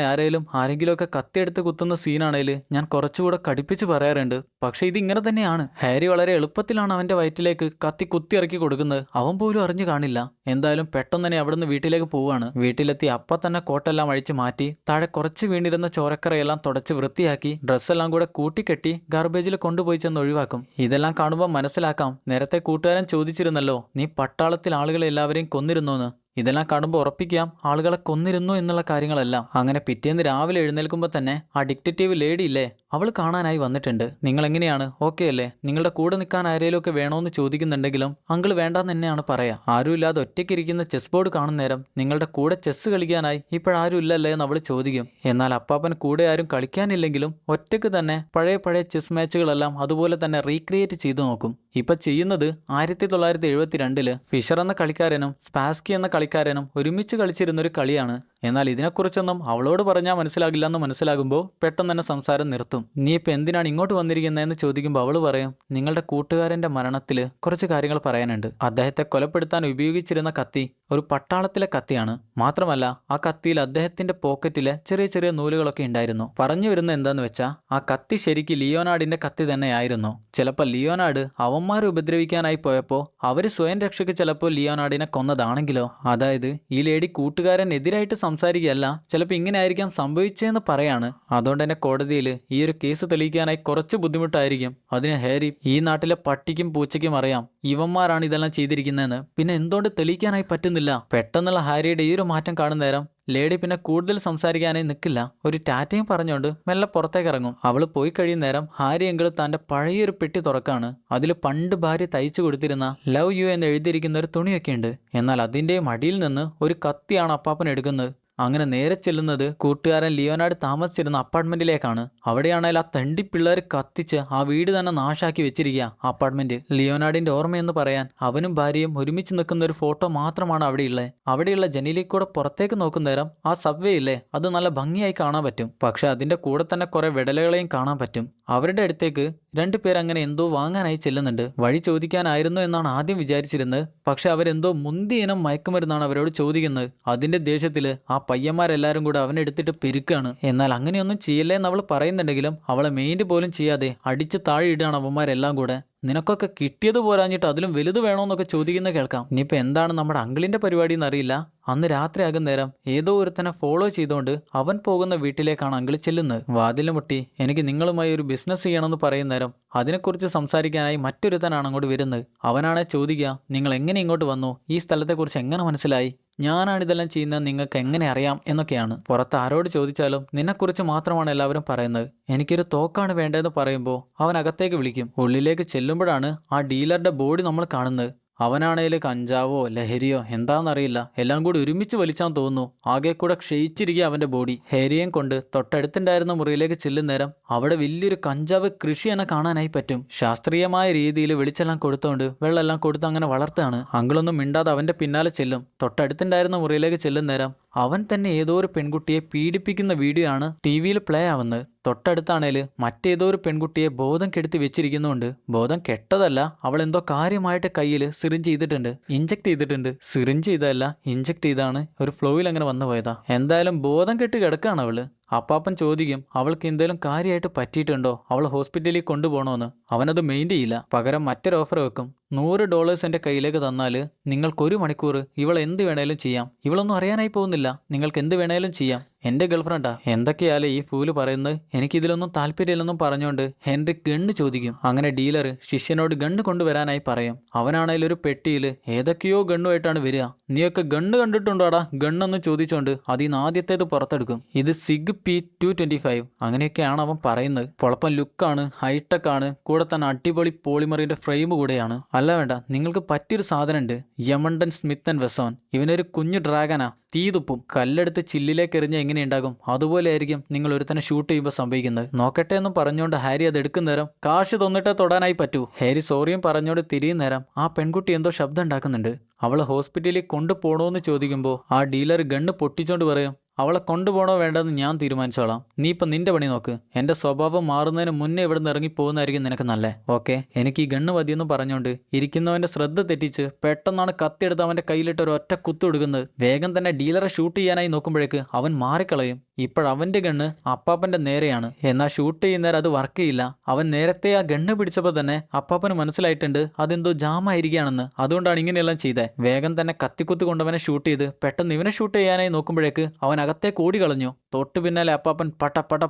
ആരെങ്കിലുമൊക്കെ കത്തിയെടുത്ത് കുത്തുന്ന സീനാണേൽ ഞാൻ കുറച്ചുകൂടെ കടുപ്പിച്ച് പറയാറുണ്ട്. പക്ഷെ ഇതിങ്ങനെ തന്നെയാണ്. ഹാരി വളരെ എളുപ്പത്തിലാണ് അവൻ്റെ വയറ്റിലേക്ക് കത്തി കുത്തി ഇറക്കി കൊടുക്കുന്നത്. അവൻ പോലും അറിഞ്ഞു കാണില്ല. എന്തായാലും പെട്ടെന്ന് തന്നെ അവിടുന്ന് വീട്ടിലേക്ക് പോവാണ്. വീട്ടിലെത്തി അപ്പം തന്നെ കോട്ടെല്ലാം അഴിച്ചു മാറ്റി താഴെ കുറച്ച് വീണിരുന്ന ചോരക്കറയെല്ലാം തുടച്ച് വൃത്തിയാക്കി ഡ്രസ്സെല്ലാം കൂടെ കൂട്ടിക്കെട്ടി ഗാർബേജിൽ കൊണ്ടുപോയി ചെന്ന് ഒഴിവാക്കും. ഇതെല്ലാം കാണുമ്പോൾ മനസ്സിലാക്കാം, നേരത്തെ കൂട്ടുകാരൻ ചോദിച്ചിരുന്നല്ലോ നീ പട്ടാളത്തിൽ ആളുകളെ എല്ലാവരെയും കൊന്നിരുന്നോന്ന്. ഇതെല്ലാം കാണുമ്പോൾ ഉറപ്പിക്കാം ആളുകളെ കൊന്നിരുന്നു എന്നുള്ള കാര്യങ്ങളെല്ലാം. അങ്ങനെ പിറ്റേന്ന് രാവിലെ എഴുന്നേൽക്കുമ്പോൾ തന്നെ ആ ഡിക്റ്റേറ്റീവ് ലേഡി ഇല്ലേ, അവൾ കാണാനായി വന്നിട്ടുണ്ട്. നിങ്ങൾ എങ്ങനെയാണ്, ഓക്കെ അല്ലേ? നിങ്ങളുടെ കൂടെ നിൽക്കാൻ ആരെങ്കിലും ഒക്കെ വേണോന്ന് ചോദിക്കുന്നുണ്ടെങ്കിലും അങ്കിൾ വേണ്ടാന്ന് തന്നെയാണ് പറയാ. ആരുമില്ലാതെ ഒറ്റയ്ക്കിരിക്കുന്ന ചെസ് ബോർഡ് കാണുന്ന നേരം നിങ്ങളുടെ കൂടെ ചെസ് കളിക്കാനായി ഇപ്പോഴാരും ഇല്ലല്ലേ എന്ന് അവൾ ചോദിക്കും. എന്നാൽ അപ്പാപ്പൻ കൂടെ ആരും കളിക്കാനില്ലെങ്കിലും ഒറ്റയ്ക്ക് തന്നെ പഴയ ചെസ് മാച്ചുകളെല്ലാം അതുപോലെ തന്നെ റീക്രിയേറ്റ് ചെയ്തു നോക്കും. ഇപ്പൊ ചെയ്യുന്നത് 1972 ഫിഷർ എന്ന കളിക്കാരനും സ്പാസ്കി എന്ന കളിക്കാരനും ഒരുമിച്ച് കളിച്ചിരുന്നൊരു കളിയാണ്. എന്നാൽ ഇതിനെക്കുറിച്ചൊന്നും അവളോട് പറഞ്ഞാൽ മനസ്സിലാകില്ല എന്ന് മനസ്സിലാകുമ്പോൾ പെട്ടെന്ന് തന്നെ സംസാരം നിർത്തും. നീ ഇപ്പം എന്തിനാണ് ഇങ്ങോട്ട് വന്നിരിക്കുന്നതെന്ന് ചോദിക്കുമ്പോൾ അവൾ പറയും, നിങ്ങളുടെ കൂട്ടുകാരൻ്റെ മരണത്തിൽ കുറച്ച് കാര്യങ്ങൾ പറയാനുണ്ട്. അദ്ദേഹത്തെ കൊലപ്പെടുത്താൻ ഉപയോഗിച്ചിരുന്ന കത്തി ഒരു പട്ടാളത്തിലെ കത്തിയാണ്. മാത്രമല്ല ആ കത്തിയിൽ അദ്ദേഹത്തിന്റെ പോക്കറ്റിലെ ചെറിയ നൂലുകളൊക്കെ ഉണ്ടായിരുന്നു. പറഞ്ഞു വരുന്നത് എന്താന്ന് വെച്ചാൽ ആ കത്തി ശരിക്കും ലിയോനാർഡിന്റെ കത്തി തന്നെയായിരുന്നു. ചിലപ്പോൾ ലിയോനാർഡ് അവന്മാരെ ഉപദ്രവിക്കാനായി പോയപ്പോൾ അവര് സ്വയം രക്ഷയ്ക്ക് ചിലപ്പോൾ ലിയോനാർഡിനെ കൊന്നതാണെങ്കിലോ? അതായത് ഈ ലേഡി കൂട്ടുകാരൻ എതിരായിട്ട് സംസാരിക്കുകയല്ല, ചിലപ്പോൾ ഇങ്ങനെ ആയിരിക്കാം സംഭവിച്ചതെന്ന് പറയാണ്. അതുകൊണ്ട് തന്നെ കോടതിയിൽ ഈ ഒരു കേസ് തെളിയിക്കാനായി കുറച്ച് ബുദ്ധിമുട്ടായിരിക്കും. അതിന് ഹാരി ഈ നാട്ടിലെ പട്ടിക്കും പൂച്ചയ്ക്കും അറിയാം ഇവന്മാരാണ് ഇതെല്ലാം ചെയ്തിരിക്കുന്നതെന്ന്. പിന്നെ എന്തുകൊണ്ട് തെളിയിക്കാനായി പറ്റുന്നില്ല? പെട്ടെന്നുള്ള ഹാരിയുടെ ഈ ഒരു മാറ്റം കാണുന്ന നേരം ലേഡി പിന്നെ കൂടുതൽ സംസാരിക്കാനായി നിൽക്കില്ല. ഒരു ടാറ്റയും പറഞ്ഞുകൊണ്ട് മെല്ലെ പുറത്തേക്ക് ഇറങ്ങും. അവൾ പോയി കഴിയുന്ന നേരം ഹാരി എങ്കിലും തന്റെ പഴയൊരു പെട്ടി തുറക്കാണ്. അതിൽ പണ്ട് ഭാര്യ തയ്ച്ചു കൊടുത്തിരുന്ന ലവ് യു എന്ന് എഴുതിയിരിക്കുന്ന ഒരു തുണിയൊക്കെ ഉണ്ട്. എന്നാൽ അതിൻ്റെയും അടിയിൽ നിന്ന് ഒരു കത്തിയാണ് അപ്പാപ്പൻ എടുക്കുന്നത്. അങ്ങനെ നേരെ ചെല്ലുന്നത് കൂട്ടുകാരൻ ലിയോനാർഡ് താമസിച്ചിരുന്ന അപ്പാർട്ട്മെന്റിലേക്കാണ്. അവിടെയാണെങ്കിൽ ആ തണ്ടി പിള്ളേർ കത്തിച്ച് ആ വീട് തന്നെ നാശാക്കി വെച്ചിരിക്കുക അപ്പാർട്ട്മെന്റ്. ലിയോനാർഡിന്റെ ഓർമ്മയെന്ന് പറയാൻ അവനും ഭാര്യയും ഒരുമിച്ച് നിൽക്കുന്ന ഒരു ഫോട്ടോ മാത്രമാണ് അവിടെയുള്ളത്. അവിടെയുള്ള ജനലിൽ കൂടെ പുറത്തേക്ക് നോക്കുന്ന നേരം ആ സബ്വേ ഇല്ലേ, അത് നല്ല ഭംഗിയായി കാണാൻ പറ്റും. പക്ഷെ അതിന്റെ കൂടെ തന്നെ കുറെ വിടലുകളെയും കാണാൻ പറ്റും. അവരുടെ അടുത്തേക്ക് രണ്ടുപേർ അങ്ങനെ എന്തോ വാങ്ങാനായി ചെല്ലുന്നുണ്ട്. വഴി ചോദിക്കാനായിരുന്നു എന്നാണ് ആദ്യം വിചാരിച്ചിരുന്നത്. പക്ഷെ അവരെന്തോ മുന്തിയ ഇനം മയക്കുമരുന്നാണ് അവരോട് ചോദിക്കുന്നത്. അതിന്റെ ദേഷ്യത്തില് ആ പയ്യന്മാരെല്ലാരും കൂടെ അവനെടുത്തിട്ട് പെരുക്കാണ്. എന്നാൽ അങ്ങനെയൊന്നും ചെയ്യല്ലേ എന്ന് അവൾ പറയുന്നുണ്ടെങ്കിലും അവളെ മെയിൻറ്റ് പോലും ചെയ്യാതെ അടിച്ച് താഴെ ഇടുകയാണ് അവന്മാരെല്ലാം കൂടെ. നിനക്കൊക്കെ കിട്ടിയത് പോരാഞ്ഞിട്ട് അതിലും വലുത് വേണോന്നൊക്കെ ചോദിക്കുന്ന കേൾക്കാം. ഇനിയിപ്പോൾ എന്താണ് നമ്മുടെ അങ്കിളിന്റെ പരിപാടി എന്നറിയില്ല. അന്ന് രാത്രി ആകുന്ന നേരം ഏതോ ഒരുത്തനെ ഫോളോ ചെയ്തുകൊണ്ട് അവൻ പോകുന്ന വീട്ടിലേക്കാണ് അങ്കിൾ ചെല്ലുന്നത്. വാതിൽ മുട്ടി എനിക്ക് നിങ്ങളുമായി ഒരു ബിസിനസ് ചെയ്യണമെന്ന് പറയുന്ന നേരം അതിനെക്കുറിച്ച് സംസാരിക്കാനായി മറ്റൊരുത്തനാണ് അങ്ങോട്ട് വരുന്നത്. അവനാണെ ചോദിക്കുക, നിങ്ങൾ എങ്ങനെ ഇങ്ങോട്ട് വന്നു, ഈ സ്ഥലത്തെക്കുറിച്ച് എങ്ങനെ മനസ്സിലായി, ഞാനാണിതെല്ലാം ചെയ്യുന്നത് നിങ്ങൾക്ക് എങ്ങനെ അറിയാം എന്നൊക്കെയാണ്. പുറത്ത് ആരോട് ചോദിച്ചാലും നിന്നെക്കുറിച്ച് മാത്രമാണ് എല്ലാവരും പറയുന്നത്. എനിക്കൊരു തോക്കാണ് വേണ്ടതെന്ന് പറയുമ്പോൾ അവൻ അകത്തേക്ക് വിളിക്കും. ഉള്ളിലേക്ക് ചെല്ലുമ്പോഴാണ് ആ ഡീലറുടെ ബോഡി നമ്മൾ കാണുന്നത്. അവനാണേൽ കഞ്ചാവോ ലഹരിയോ എന്താണെന്നറിയില്ല, എല്ലാം കൂടി ഒരുമിച്ച് വലിച്ചാൻ തോന്നുന്നു. ആകെ കൂടെ ക്ഷയിച്ചിരിക്കുക അവന്റെ ബോഡി. ഹാരിയേയും കൊണ്ട് തൊട്ടടുത്തുണ്ടായിരുന്ന മുറിയിലേക്ക് ചെല്ലുന്നേരം അവിടെ വലിയൊരു കഞ്ചാവ് കൃഷി എന്നെ കാണാനായി പറ്റും. ശാസ്ത്രീയമായ രീതിയിൽ വെളിച്ചെല്ലാം കൊടുത്തോണ്ട് വെള്ളമെല്ലാം കൊടുത്ത് അങ്ങനെ വളർത്താണ്. അങ്കിളൊന്നും മിണ്ടാതെ അവന്റെ പിന്നാലെ ചെല്ലും. തൊട്ടടുത്തുണ്ടായിരുന്ന മുറിയിലേക്ക് ചെല്ലുന്നേരം അവൻ തന്നെ ഏതോ ഒരു പെൺകുട്ടിയെ പീഡിപ്പിക്കുന്ന വീഡിയോ ആണ് ടി വിയിൽ പ്ലേ ആവുന്നത്. തൊട്ടടുത്താണേൽ മറ്റേതോ ഒരു പെൺകുട്ടിയെ ബോധം കെടുത്തി വെച്ചിരിക്കുന്നുണ്ട്. ബോധം കെട്ടതല്ല, അവൾ എന്തോ കാര്യമായിട്ട് കയ്യിൽ സിറിഞ്ച് ചെയ്തിട്ടുണ്ട്, ഇഞ്ചക്ട് ചെയ്തിട്ടുണ്ട്. സിറിഞ്ച് ചെയ്തതല്ല, ഇഞ്ചക്ട് ചെയ്താണ് ഒരു ഫ്ലോയിൽ അങ്ങനെ വന്നു പോയതാ. എന്തായാലും ബോധം കെട്ട് കിടക്കാണ് അവള്. അപ്പാപ്പൻ ചോദിക്കും അവൾക്ക് എന്തെങ്കിലും കാര്യമായിട്ട് പറ്റിയിട്ടുണ്ടോ, അവൾ ഹോസ്പിറ്റലിൽ കൊണ്ടുപോകണമെന്ന്. അവനത് മെയിൻ ചെയ്യില്ല. പകരം മറ്റൊരു ഓഫർ വെക്കും. $100 എൻ്റെ കയ്യിലേക്ക് തന്നാൽ നിങ്ങൾക്ക് 1 മണിക്കൂർ ഇവൾ എന്ത് വേണേലും ചെയ്യാം. ഇവളൊന്നും അറിയാനായി പോകുന്നില്ല, നിങ്ങൾക്ക് എന്ത് വേണേലും ചെയ്യാം. എൻ്റെ ഗേൾഫ്രണ്ടാ. എന്തൊക്കെയാലേ ഈ ഫൂല് പറയുന്നത്, എനിക്കിതിലൊന്നും താല്പര്യമില്ലെന്നും പറഞ്ഞുകൊണ്ട് ഹെൻറി ഗണ്ണ് ചോദിക്കും. അങ്ങനെ ഡീലർ ശിഷ്യനോട് ഗണ്ണ് കൊണ്ടുവരാനായി പറയും. അവനാണെങ്കിൽ ഒരു പെട്ടിയിൽ ഏതൊക്കെയോ ഗണ്ണുമായിട്ടാണ് വരിക. നീയൊക്കെ ഗണ്ണ് കണ്ടിട്ടുണ്ടോടാ, ഗണ്ണെന്ന് ചോദിച്ചോണ്ട് അതിൽ നിന്ന് ആദ്യത്തേത് പുറത്തെടുക്കും. ഇത് സിഗ് SCP-225 അങ്ങനെയൊക്കെയാണ് അവൻ പറയുന്നത്. പൊളപ്പൻ ലുക്കാണ്, ഹൈടെക് ആണ്, കൂടെ തന്നെ അടിപൊളി പോളിമറിന്റെ ഫ്രെയിം കൂടെയാണ്. അല്ല വേണ്ട, നിങ്ങൾക്ക് പറ്റിയൊരു സാധനം ഉണ്ട്, യമണ്ടൻ സ്മിത്ത് ആൻഡ് വെസോൺ. ഇവനൊരു കുഞ്ഞു ഡ്രാഗനാ, തീതുപ്പും. കല്ലെടുത്ത് ചില്ലിലേക്ക് എറിഞ്ഞാൽ എങ്ങനെയുണ്ടാകും അതുപോലെ ആയിരിക്കും നിങ്ങൾ ഒരുത്തന്നെ ഷൂട്ട് ചെയ്യുമ്പോൾ സംഭവിക്കുന്നത്. നോക്കട്ടെ എന്നും പറഞ്ഞുകൊണ്ട് ഹാരി അത് എടുക്കുന്ന നേരം കാശ് തന്നിട്ടേ തൊടാനായി പറ്റൂ. ഹാരി സോറിയും പറഞ്ഞോണ്ട് തിരിയും നേരം ആ പെൺകുട്ടി എന്തോ ശബ്ദം ഉണ്ടാക്കുന്നുണ്ട്. അവളെ ഹോസ്പിറ്റലിൽ കൊണ്ടുപോകണോന്ന് ചോദിക്കുമ്പോൾ ആ ഡീലർ ഗണ്ണ് പൊട്ടിച്ചോണ്ട് പറയും, അവളെ കൊണ്ടുപോകണോ വേണ്ടെന്ന് ഞാൻ തീരുമാനിച്ചോളാം. നീ ഇപ്പം നിന്റെ പണി നോക്ക്. എൻ്റെ സ്വഭാവം മാറുന്നതിന് മുന്നേ ഇവിടെ നിന്ന് ഇറങ്ങി പോകുന്നതായിരിക്കും നിനക്ക് നല്ലേ. ഓക്കെ, എനിക്ക് ഈ ഗണ്ണ് മതിയെന്ന് പറഞ്ഞുകൊണ്ട് ഇരിക്കുന്നവൻ്റെ ശ്രദ്ധ തെറ്റിച്ച് പെട്ടെന്നാണ് കത്തിയെടുത്ത് അവൻ്റെ കയ്യിലിട്ട് ഒരു ഒറ്റ കുത്തു കൊടുക്കുന്നത്. വേഗം തന്നെ ഡീലറെ ഷൂട്ട് ചെയ്യാനായി നോക്കുമ്പോഴേക്ക് അവൻ മാറിക്കളയും. ഇപ്പോഴവൻ്റെ ഗണ്ണ് അപ്പാപ്പൻ്റെ നേരെയാണ്. എന്നാൽ ഷൂട്ട് ചെയ്യുന്നേരം അത് വർക്ക് ചെയ്യില്ല. അവൻ നേരത്തെ ആ ഗണ്ണ് പിടിച്ചപ്പോൾ തന്നെ അപ്പാപ്പന് മനസ്സിലായിട്ടുണ്ട് അതെന്തോ ജാമായിരിക്കുകയാണെന്ന്. അതുകൊണ്ടാണ് ഇങ്ങനെയെല്ലാം ചെയ്തത്. വേഗം തന്നെ കത്തിക്കുത്ത് കൊണ്ടവനെ ഷൂട്ട് ചെയ്ത് പെട്ടെന്ന് ഇവനെ ഷൂട്ട് ചെയ്യാനായി നോക്കുമ്പോഴേക്ക് അവൻ അകത്തേക്ക് ഓടി കളഞ്ഞു. തൊട്ട് പിന്നാലെ അപ്പാപ്പൻ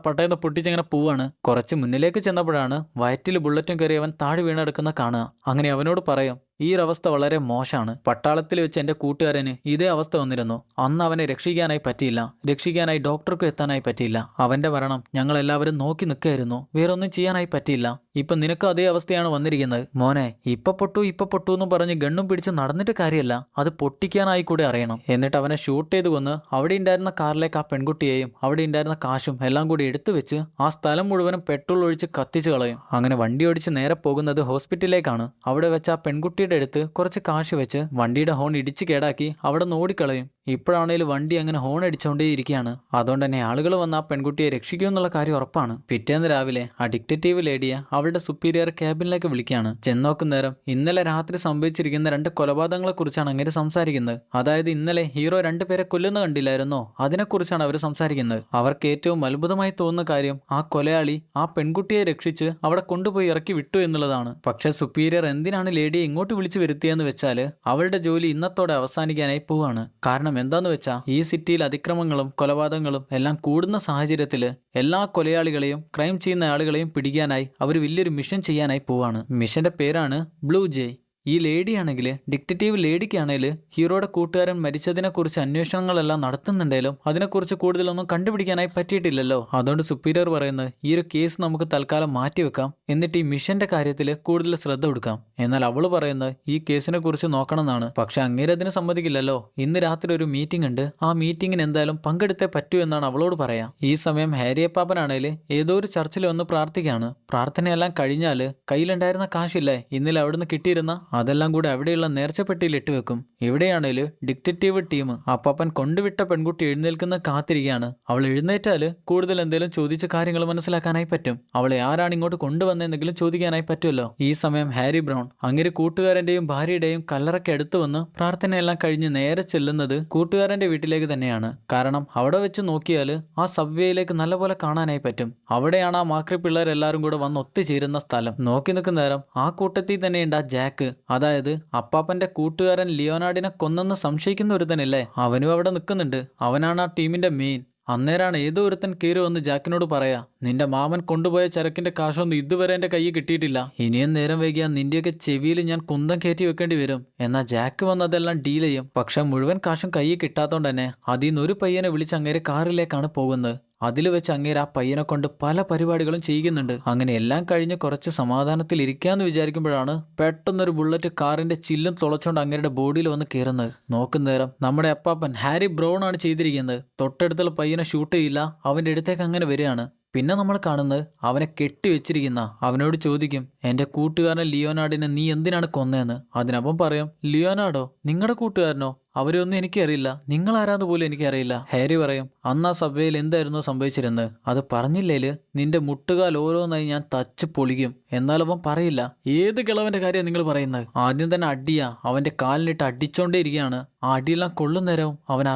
പട്ടയെന്ന് പൊട്ടിച്ചിങ്ങനെ പോവാണ്. കുറച്ച് മുന്നിലേക്ക് ചെന്നപ്പോഴാണ് വയറ്റിൽ ബുള്ളറ്റും കയറി അവൻ താഴെ വീണെടുക്കുന്ന കാണുക. അങ്ങനെ അവനോട് പറയും, ഈ ഒരവസ്ഥ വളരെ മോശമാണ്. പട്ടാളത്തിൽ വെച്ച് എൻ്റെ കൂട്ടുകാരന് ഇതേ അവസ്ഥ വന്നിരുന്നു. അന്ന് അവനെ രക്ഷിക്കാനായി പറ്റിയില്ല. രക്ഷിക്കാനായി ഡോക്ടർക്ക് എത്താനായി പറ്റിയില്ല. അവൻ്റെ മരണം ഞങ്ങളെല്ലാവരും നോക്കി നിൽക്കുകയായിരുന്നു. വേറൊന്നും ചെയ്യാനായി പറ്റിയില്ല. ഇപ്പം നിനക്ക് അതേ അവസ്ഥയാണ് വന്നിരിക്കുന്നത്. മോനെ, ഇപ്പൊ പൊട്ടു എന്ന് പറഞ്ഞ് ഗണ്ണും പിടിച്ച് നടന്നിട്ട് കാര്യമല്ല, അത് പൊട്ടിക്കാനായി കൂടെ അറിയണം. എന്നിട്ട് അവനെ ഷൂട്ട് ചെയ്ത് കൊന്ന് അവിടെ ഉണ്ടായിരുന്ന കാറിലേക്ക് ആ പെൺകുട്ടിയെയും അവിടെ ഉണ്ടായിരുന്ന കാശും എല്ലാം കൂടി എടുത്തു വെച്ച് ആ സ്ഥലം മുഴുവനും പെട്രോൾ ഒഴിച്ച് കത്തിച്ചു കളയും. അങ്ങനെ വണ്ടി ഓടിച്ച് നേരെ പോകുന്നത് ഹോസ്പിറ്റലിലേക്കാണ്. അവിടെ വെച്ച് ആ പെൺകുട്ടിയുടെ അടുത്ത് കുറച്ച് കാശ് വെച്ച് വണ്ടിയുടെ ഹോൺ ഇടിച്ച് കേടാക്കി അവിടെ നിന്ന് ഓടിക്കളയും. ഇപ്പോഴാണേലും വണ്ടി അങ്ങനെ ഹോൺ അടിച്ചുകൊണ്ടേ ഇരിക്കുകയാണ്. അതുകൊണ്ട് തന്നെ ആളുകൾ വന്ന് ആ പെൺകുട്ടിയെ രക്ഷിക്കുമെന്നുള്ള കാര്യം ഉറപ്പാണ്. പിറ്റേന്ന് രാവിലെ ആ ഡിറ്റക്റ്റീവ് ലേഡിയെ അവളുടെ സുപ്പീരിയർ ക്യാബിനിലേക്ക് വിളിക്കുകയാണ്. ചെന്നോക്കുന്നേരം ഇന്നലെ രാത്രി സംഭവിച്ചിരിക്കുന്ന 2 കൊലപാതകങ്ങളെ കുറിച്ചാണ് അങ്ങനെ സംസാരിക്കുന്നത്. അതായത് ഇന്നലെ ഹീറോ 2 പേരെ കൊല്ലുന്ന കണ്ടില്ലായിരുന്നോ, അതിനെക്കുറിച്ചാണ് അവർ സംസാരിക്കുന്നത്. അവർക്ക് ഏറ്റവും അത്ഭുതമായി തോന്നുന്ന കാര്യം ആ കൊലയാളി ആ പെൺകുട്ടിയെ രക്ഷിച്ച് അവിടെ കൊണ്ടുപോയി ഇറക്കി വിട്ടു എന്നുള്ളതാണ്. പക്ഷെ സുപ്പീരിയർ എന്തിനാണ് ലേഡിയെ ഇങ്ങോട്ട് വിളിച്ചു വരുത്തിയെന്ന് വെച്ചാൽ അവളുടെ ജോലി ഇന്നത്തോടെ അവസാനിക്കാനായി പോവാണ്. കാരണം എന്താന്ന് വെച്ചാൽ ഈ സിറ്റിയിൽ അതിക്രമങ്ങളും കൊലപാതകങ്ങളും എല്ലാം കൂടുന്ന സാഹചര്യത്തിൽ എല്ലാ കൊലയാളികളെയും ക്രൈം ചെയ്യുന്ന ആളുകളെയും പിടിക്കാനായി അവർ വലിയൊരു മിഷൻ ചെയ്യാനായി പോവാണ്. മിഷന്റെ പേരാണ് ബ്ലൂ ജേ. ഈ ലേഡിയാണെങ്കിൽ ഡിറ്റക്റ്റീവ് ലേഡിക്കാണെങ്കിൽ ഹീറോയുടെ കൂട്ടുകാരൻ മരിച്ചതിനെക്കുറിച്ച് അന്വേഷണങ്ങളെല്ലാം നടത്തുന്നുണ്ടെങ്കിലും അതിനെക്കുറിച്ച് കൂടുതലൊന്നും കണ്ടുപിടിക്കാനായി പറ്റിയിട്ടില്ലല്ലോ. അതുകൊണ്ട് സുപ്പീരിയർ പറയുന്നത് ഈ ഒരു കേസ് നമുക്ക് തൽക്കാലം മാറ്റിവെക്കാം, എന്നിട്ട് ഈ മിഷന്റെ കാര്യത്തിൽ കൂടുതൽ ശ്രദ്ധ കൊടുക്കാം. എന്നാൽ അവള് പറയുന്നത് ഈ കേസിനെ കുറിച്ച് നോക്കണം എന്നാണ്. പക്ഷെ അങ്ങേര് അതിന് സമ്മതിക്കില്ലല്ലോ. ഇന്ന് രാത്രി ഒരു മീറ്റിംഗ് ഉണ്ട്, ആ മീറ്റിംഗിന് എന്തായാലും പങ്കെടുത്തേ പറ്റൂ എന്നാണ് അവളോട് പറയാം. ഈ സമയം ഹാരിയപ്പാപ്പനാണെങ്കിൽ ഏതോ ഒരു ചർച്ചിൽ വന്ന് പ്രാർത്ഥിക്കുകയാണ്. പ്രാർത്ഥനയെല്ലാം കഴിഞ്ഞാൽ കയ്യിലുണ്ടായിരുന്ന കാശില്ലേ ഇന്നലെ അവിടുന്ന് കിട്ടിയിരുന്ന അതെല്ലാം കൂടി അവിടെയുള്ള നേർച്ചപ്പെട്ടിയിൽ ഇട്ടുവെക്കും. ഇവിടെയാണേല് ഡിറ്റക്റ്റീവ് ടീം അപ്പാപ്പൻ കൊണ്ടുവിട്ട പെൺകുട്ടി എഴുന്നേൽക്കുന്ന കാത്തിരിക്കുകയാണ്. അവൾ എഴുന്നേറ്റാല് കൂടുതൽ എന്തെങ്കിലും ചോദിച്ച കാര്യങ്ങൾ മനസ്സിലാക്കാനായി പറ്റും. അവളെ ആരാണ് ഇങ്ങോട്ട് കൊണ്ടുവന്നെന്തെങ്കിലും ചോദിക്കാനായി പറ്റുമല്ലോ. ഈ സമയം ഹാരി ബ്രൗൺ അങ്ങനെ കൂട്ടുകാരന്റെയും ഭാര്യയുടെയും കല്ലറയ്ക്ക് അടുത്ത് വന്ന് പ്രാർത്ഥനയെല്ലാം കഴിഞ്ഞ് നേരെ ചെല്ലുന്നത് കൂട്ടുകാരന്റെ വീട്ടിലേക്ക് തന്നെയാണ്. കാരണം അവിടെ വെച്ച് നോക്കിയാൽ ആ സബ്വേയിലേക്ക് നല്ലപോലെ കാണാനായി പറ്റും. അവിടെയാണ് ആ മാക്രി പിള്ളേരെല്ലാരും കൂടെ വന്ന് ഒത്തുചേരുന്ന സ്ഥലം. നോക്കി നിൽക്കുന്ന നേരം ആ കൂട്ടത്തിൽ തന്നെയുണ്ട് ആ ജാക്ക്. അതായത് അപ്പാപ്പന്റെ കൂട്ടുകാരൻ ലിയോനാർഡിനെ കൊന്നെന്ന് സംശയിക്കുന്ന ഒരുത്തനില്ലേ, അവനും അവിടെ നിൽക്കുന്നുണ്ട്. അവനാണ് ആ ടീമിന്റെ മെയിൻ. അന്നേരാണ് ഏതോ ഒരുത്തൻ കയറി വന്ന് ജാക്കിനോട് പറയാ, നിന്റെ മാമൻ കൊണ്ടുപോയ ചരക്കിന്റെ കാശൊന്നും ഇതുവരെ എന്റെ കയ്യിൽ കിട്ടിയിട്ടില്ല. ഇനിയും നേരം വൈകിയാൽ നിന്റെയൊക്കെ ചെവിയിൽ ഞാൻ കുന്തം കയറ്റി വെക്കേണ്ടി വരും. എന്നാൽ ജാക്ക് വന്ന് അതെല്ലാം ഡീൽ ചെയ്യും. പക്ഷെ മുഴുവൻ കാശും കയ്യിൽ കിട്ടാത്തോണ്ട് തന്നെ അതിൽ നിന്ന് ഒരു പയ്യനെ വിളിച്ച് അങ്ങേരെ കാറിലേക്കാണ് പോകുന്നത്. അതിൽ വെച്ച് അങ്ങേര് ആ പയ്യനെ കൊണ്ട് പല പരിപാടികളും ചെയ്യുന്നുണ്ട്. അങ്ങനെ എല്ലാം കഴിഞ്ഞ് കുറച്ച് സമാധാനത്തിൽ ഇരിക്കാന്ന് വിചാരിക്കുമ്പോഴാണ് പെട്ടെന്നൊരു ബുള്ളറ്റ് കാറിന്റെ ചില്ലും തുളച്ചോണ്ട് അങ്ങേരുടെ ബോഡിയിൽ വന്ന് കയറുന്നത്. നോക്കുന്നേരം നമ്മുടെ അപ്പാപ്പൻ ഹാരി ബ്രൗൺ ആണ് ചെയ്തിരിക്കുന്നത്. തൊട്ടടുത്തുള്ള പയ്യനെ ഷൂട്ട് ചെയ്യില്ല, അവന്റെ അടുത്തേക്ക് അങ്ങനെ വരികയാണ്. പിന്നെ നമ്മൾ കാണുന്നത് അവനെ കെട്ടിവെച്ചിരിക്കുന്ന അവനോട് ചോദിക്കും, എന്റെ കൂട്ടുകാരൻ ലിയോനാർഡിനെ നീ എന്തിനാണ് കൊന്നതെന്ന്. അതിനപ്പം പറയും, ലിയോനാർഡോ നിങ്ങളുടെ കൂട്ടുകാരനോ? അവരെ ഒന്നും എനിക്കറിയില്ല, നിങ്ങൾ ആരാന്ന് പോലും എനിക്കറിയില്ല. ഹാരി പറയും, അന്ന് ആ സഭയിൽ എന്തായിരുന്നു സംഭവിച്ചിരുന്നത്, അത് പറഞ്ഞില്ലേല് നിന്റെ മുട്ടുകാൽ ഓരോന്നായി ഞാൻ തച്ച് പൊളിക്കും. എന്നാലവൻ പറയില്ല. ഏത് കിളവന്റെ കാര്യം നിങ്ങൾ പറയുന്നത്? ആദ്യം തന്നെ അടിയാ, അവന്റെ കാലിനിട്ട് അടിച്ചോണ്ടേ ഇരിക്കുകയാണ്. ആ അടിയെല്ലാം കൊള്ളുന്നേരവും അവൻ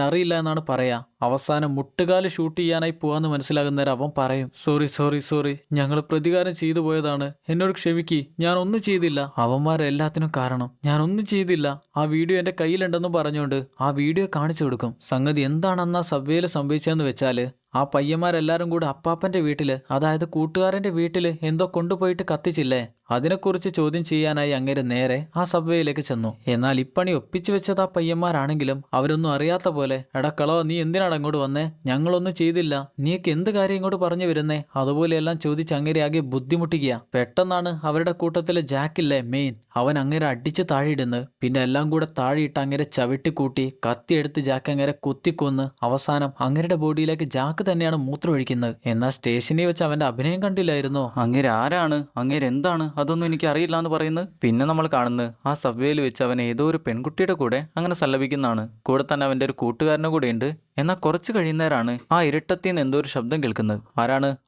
അറിയില്ല എന്നാണ് പറയാ. അവസാനം മുട്ടുകാല് ഷൂട്ട് ചെയ്യാനായി പോവാന്ന് മനസ്സിലാകുന്നേരം അവൻ പറയും, സോറി ഞങ്ങൾ പ്രതികാരം ചെയ്തു പോയതാണ്, എന്നോട് ക്ഷമിക്ക്, ഞാൻ ഒന്നും ചെയ്തില്ല. അവന്മാരെല്ലാത്തിനും കാരണം ഞാനൊന്നും ചെയ്തില്ല. ആ വീഡിയോ എന്റെ കയ്യിലുണ്ടെന്ന് പറഞ്ഞുകൊണ്ട് ആ വീഡിയോ കാണിച്ചു കൊടുക്കും. സംഗതി എന്താണെന്നാ സബ്വേയിൽ സംഭവിച്ചതെന്ന് വെച്ചാല് ആ പയ്യന്മാരെല്ലാരും കൂടെ അപ്പാപ്പന്റെ വീട്ടില്, അതായത് കൂട്ടുകാരന്റെ വീട്ടില് എന്തോ കൊണ്ടുപോയിട്ട് കത്തിച്ചില്ലേ, അതിനെക്കുറിച്ച് ചോദ്യം ചെയ്യാനായി അങ്ങേര് നേരെ ആ സബ്വേയിലേക്ക് ചെന്നു. എന്നാൽ ഇപ്പണി ഒപ്പിച്ചു വെച്ചത് ആ പയ്യന്മാരാണെങ്കിലും അവരൊന്നും അറിയാത്ത പോലെ, എടാ കളോ, നീ എന്തിനാണ് അങ്ങോട്ട് വന്നേ, ഞങ്ങളൊന്നും ചെയ്തില്ല, നീക്ക് എന്ത് കാര്യം ഇങ്ങോട്ട് പറഞ്ഞു വരുന്നേ, അതുപോലെയെല്ലാം ചോദിച്ച് അങ്ങേരെ ആകെ ബുദ്ധിമുട്ടിക്കുക. പെട്ടെന്നാണ് അവരുടെ കൂട്ടത്തിലെ ജാക്കില്ലേ മെയിൻ, അവൻ അങ്ങേരെ അടിച്ച് താഴെയിടുന്നത്. പിന്നെ എല്ലാം കൂടെ താഴെയിട്ട് അങ്ങേരെ ചവിട്ടിക്കൂട്ടി കത്തിയെടുത്ത് ജാക്ക് അങ്ങേരെ കുത്തിക്കൊന്ന് അവസാനം അങ്ങേരുടെ ബോഡിയിലേക്ക് ജാക്ക് തന്നെയാണ് മൂത്രമൊഴിക്കുന്നത്. എന്നാൽ സ്റ്റേഷനിൽ വെച്ച് അവന്റെ അഭിനയം കണ്ടില്ലായിരുന്നോ? അങ്ങേര് ആരാണ്, അങ്ങേര് എന്താണ്, അതൊന്നും എനിക്ക് അറിയില്ല എന്ന് പറയുന്നത്. പിന്നെ നമ്മൾ കാണുന്നത് ആ സബ്വേയിൽ വെച്ച് അവൻ ഏതോ ഒരു പെൺകുട്ടിയുടെ കൂടെ അങ്ങനെ സല്ലപിക്കുന്നതാണ്. കൂടെ തന്നെ അവന്റെ ഒരു കൂട്ടുകാരനും കൂടെ ഉണ്ട്. എന്നാൽ കുറച്ച് കഴിയുന്നേരാണ് ആ ഇരുട്ടത്തിന്ന് എന്തോ ഒരു ശബ്ദം കേൾക്കുന്നത്.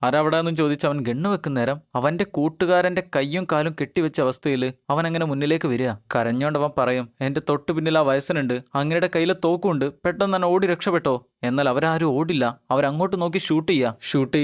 ആരാവിടാന്നും ചോദിച്ച് അവൻ ഗണ്ണ് വെക്കുന്നേരം അവന്റെ കൂട്ടുകാരന്റെ കയ്യും കാലും കെട്ടിവെച്ച അവസ്ഥയിൽ അവൻ അങ്ങനെ മുന്നിലേക്ക് വരിക. കരഞ്ഞോണ്ട് അവൻ പറയും, എന്റെ തൊട്ടു പിന്നിൽ ആ വയസ്സനുണ്ട്, അങ്ങയുടെ കയ്യിൽ തോക്കുണ്ട്, പെട്ടെന്ന് തന്നെ ഓടി രക്ഷപ്പെട്ടോ. എന്നാൽ അവരാരും ഓടില്ല, അവരങ്ങോട്ട് നോക്കി ഷൂട്ട്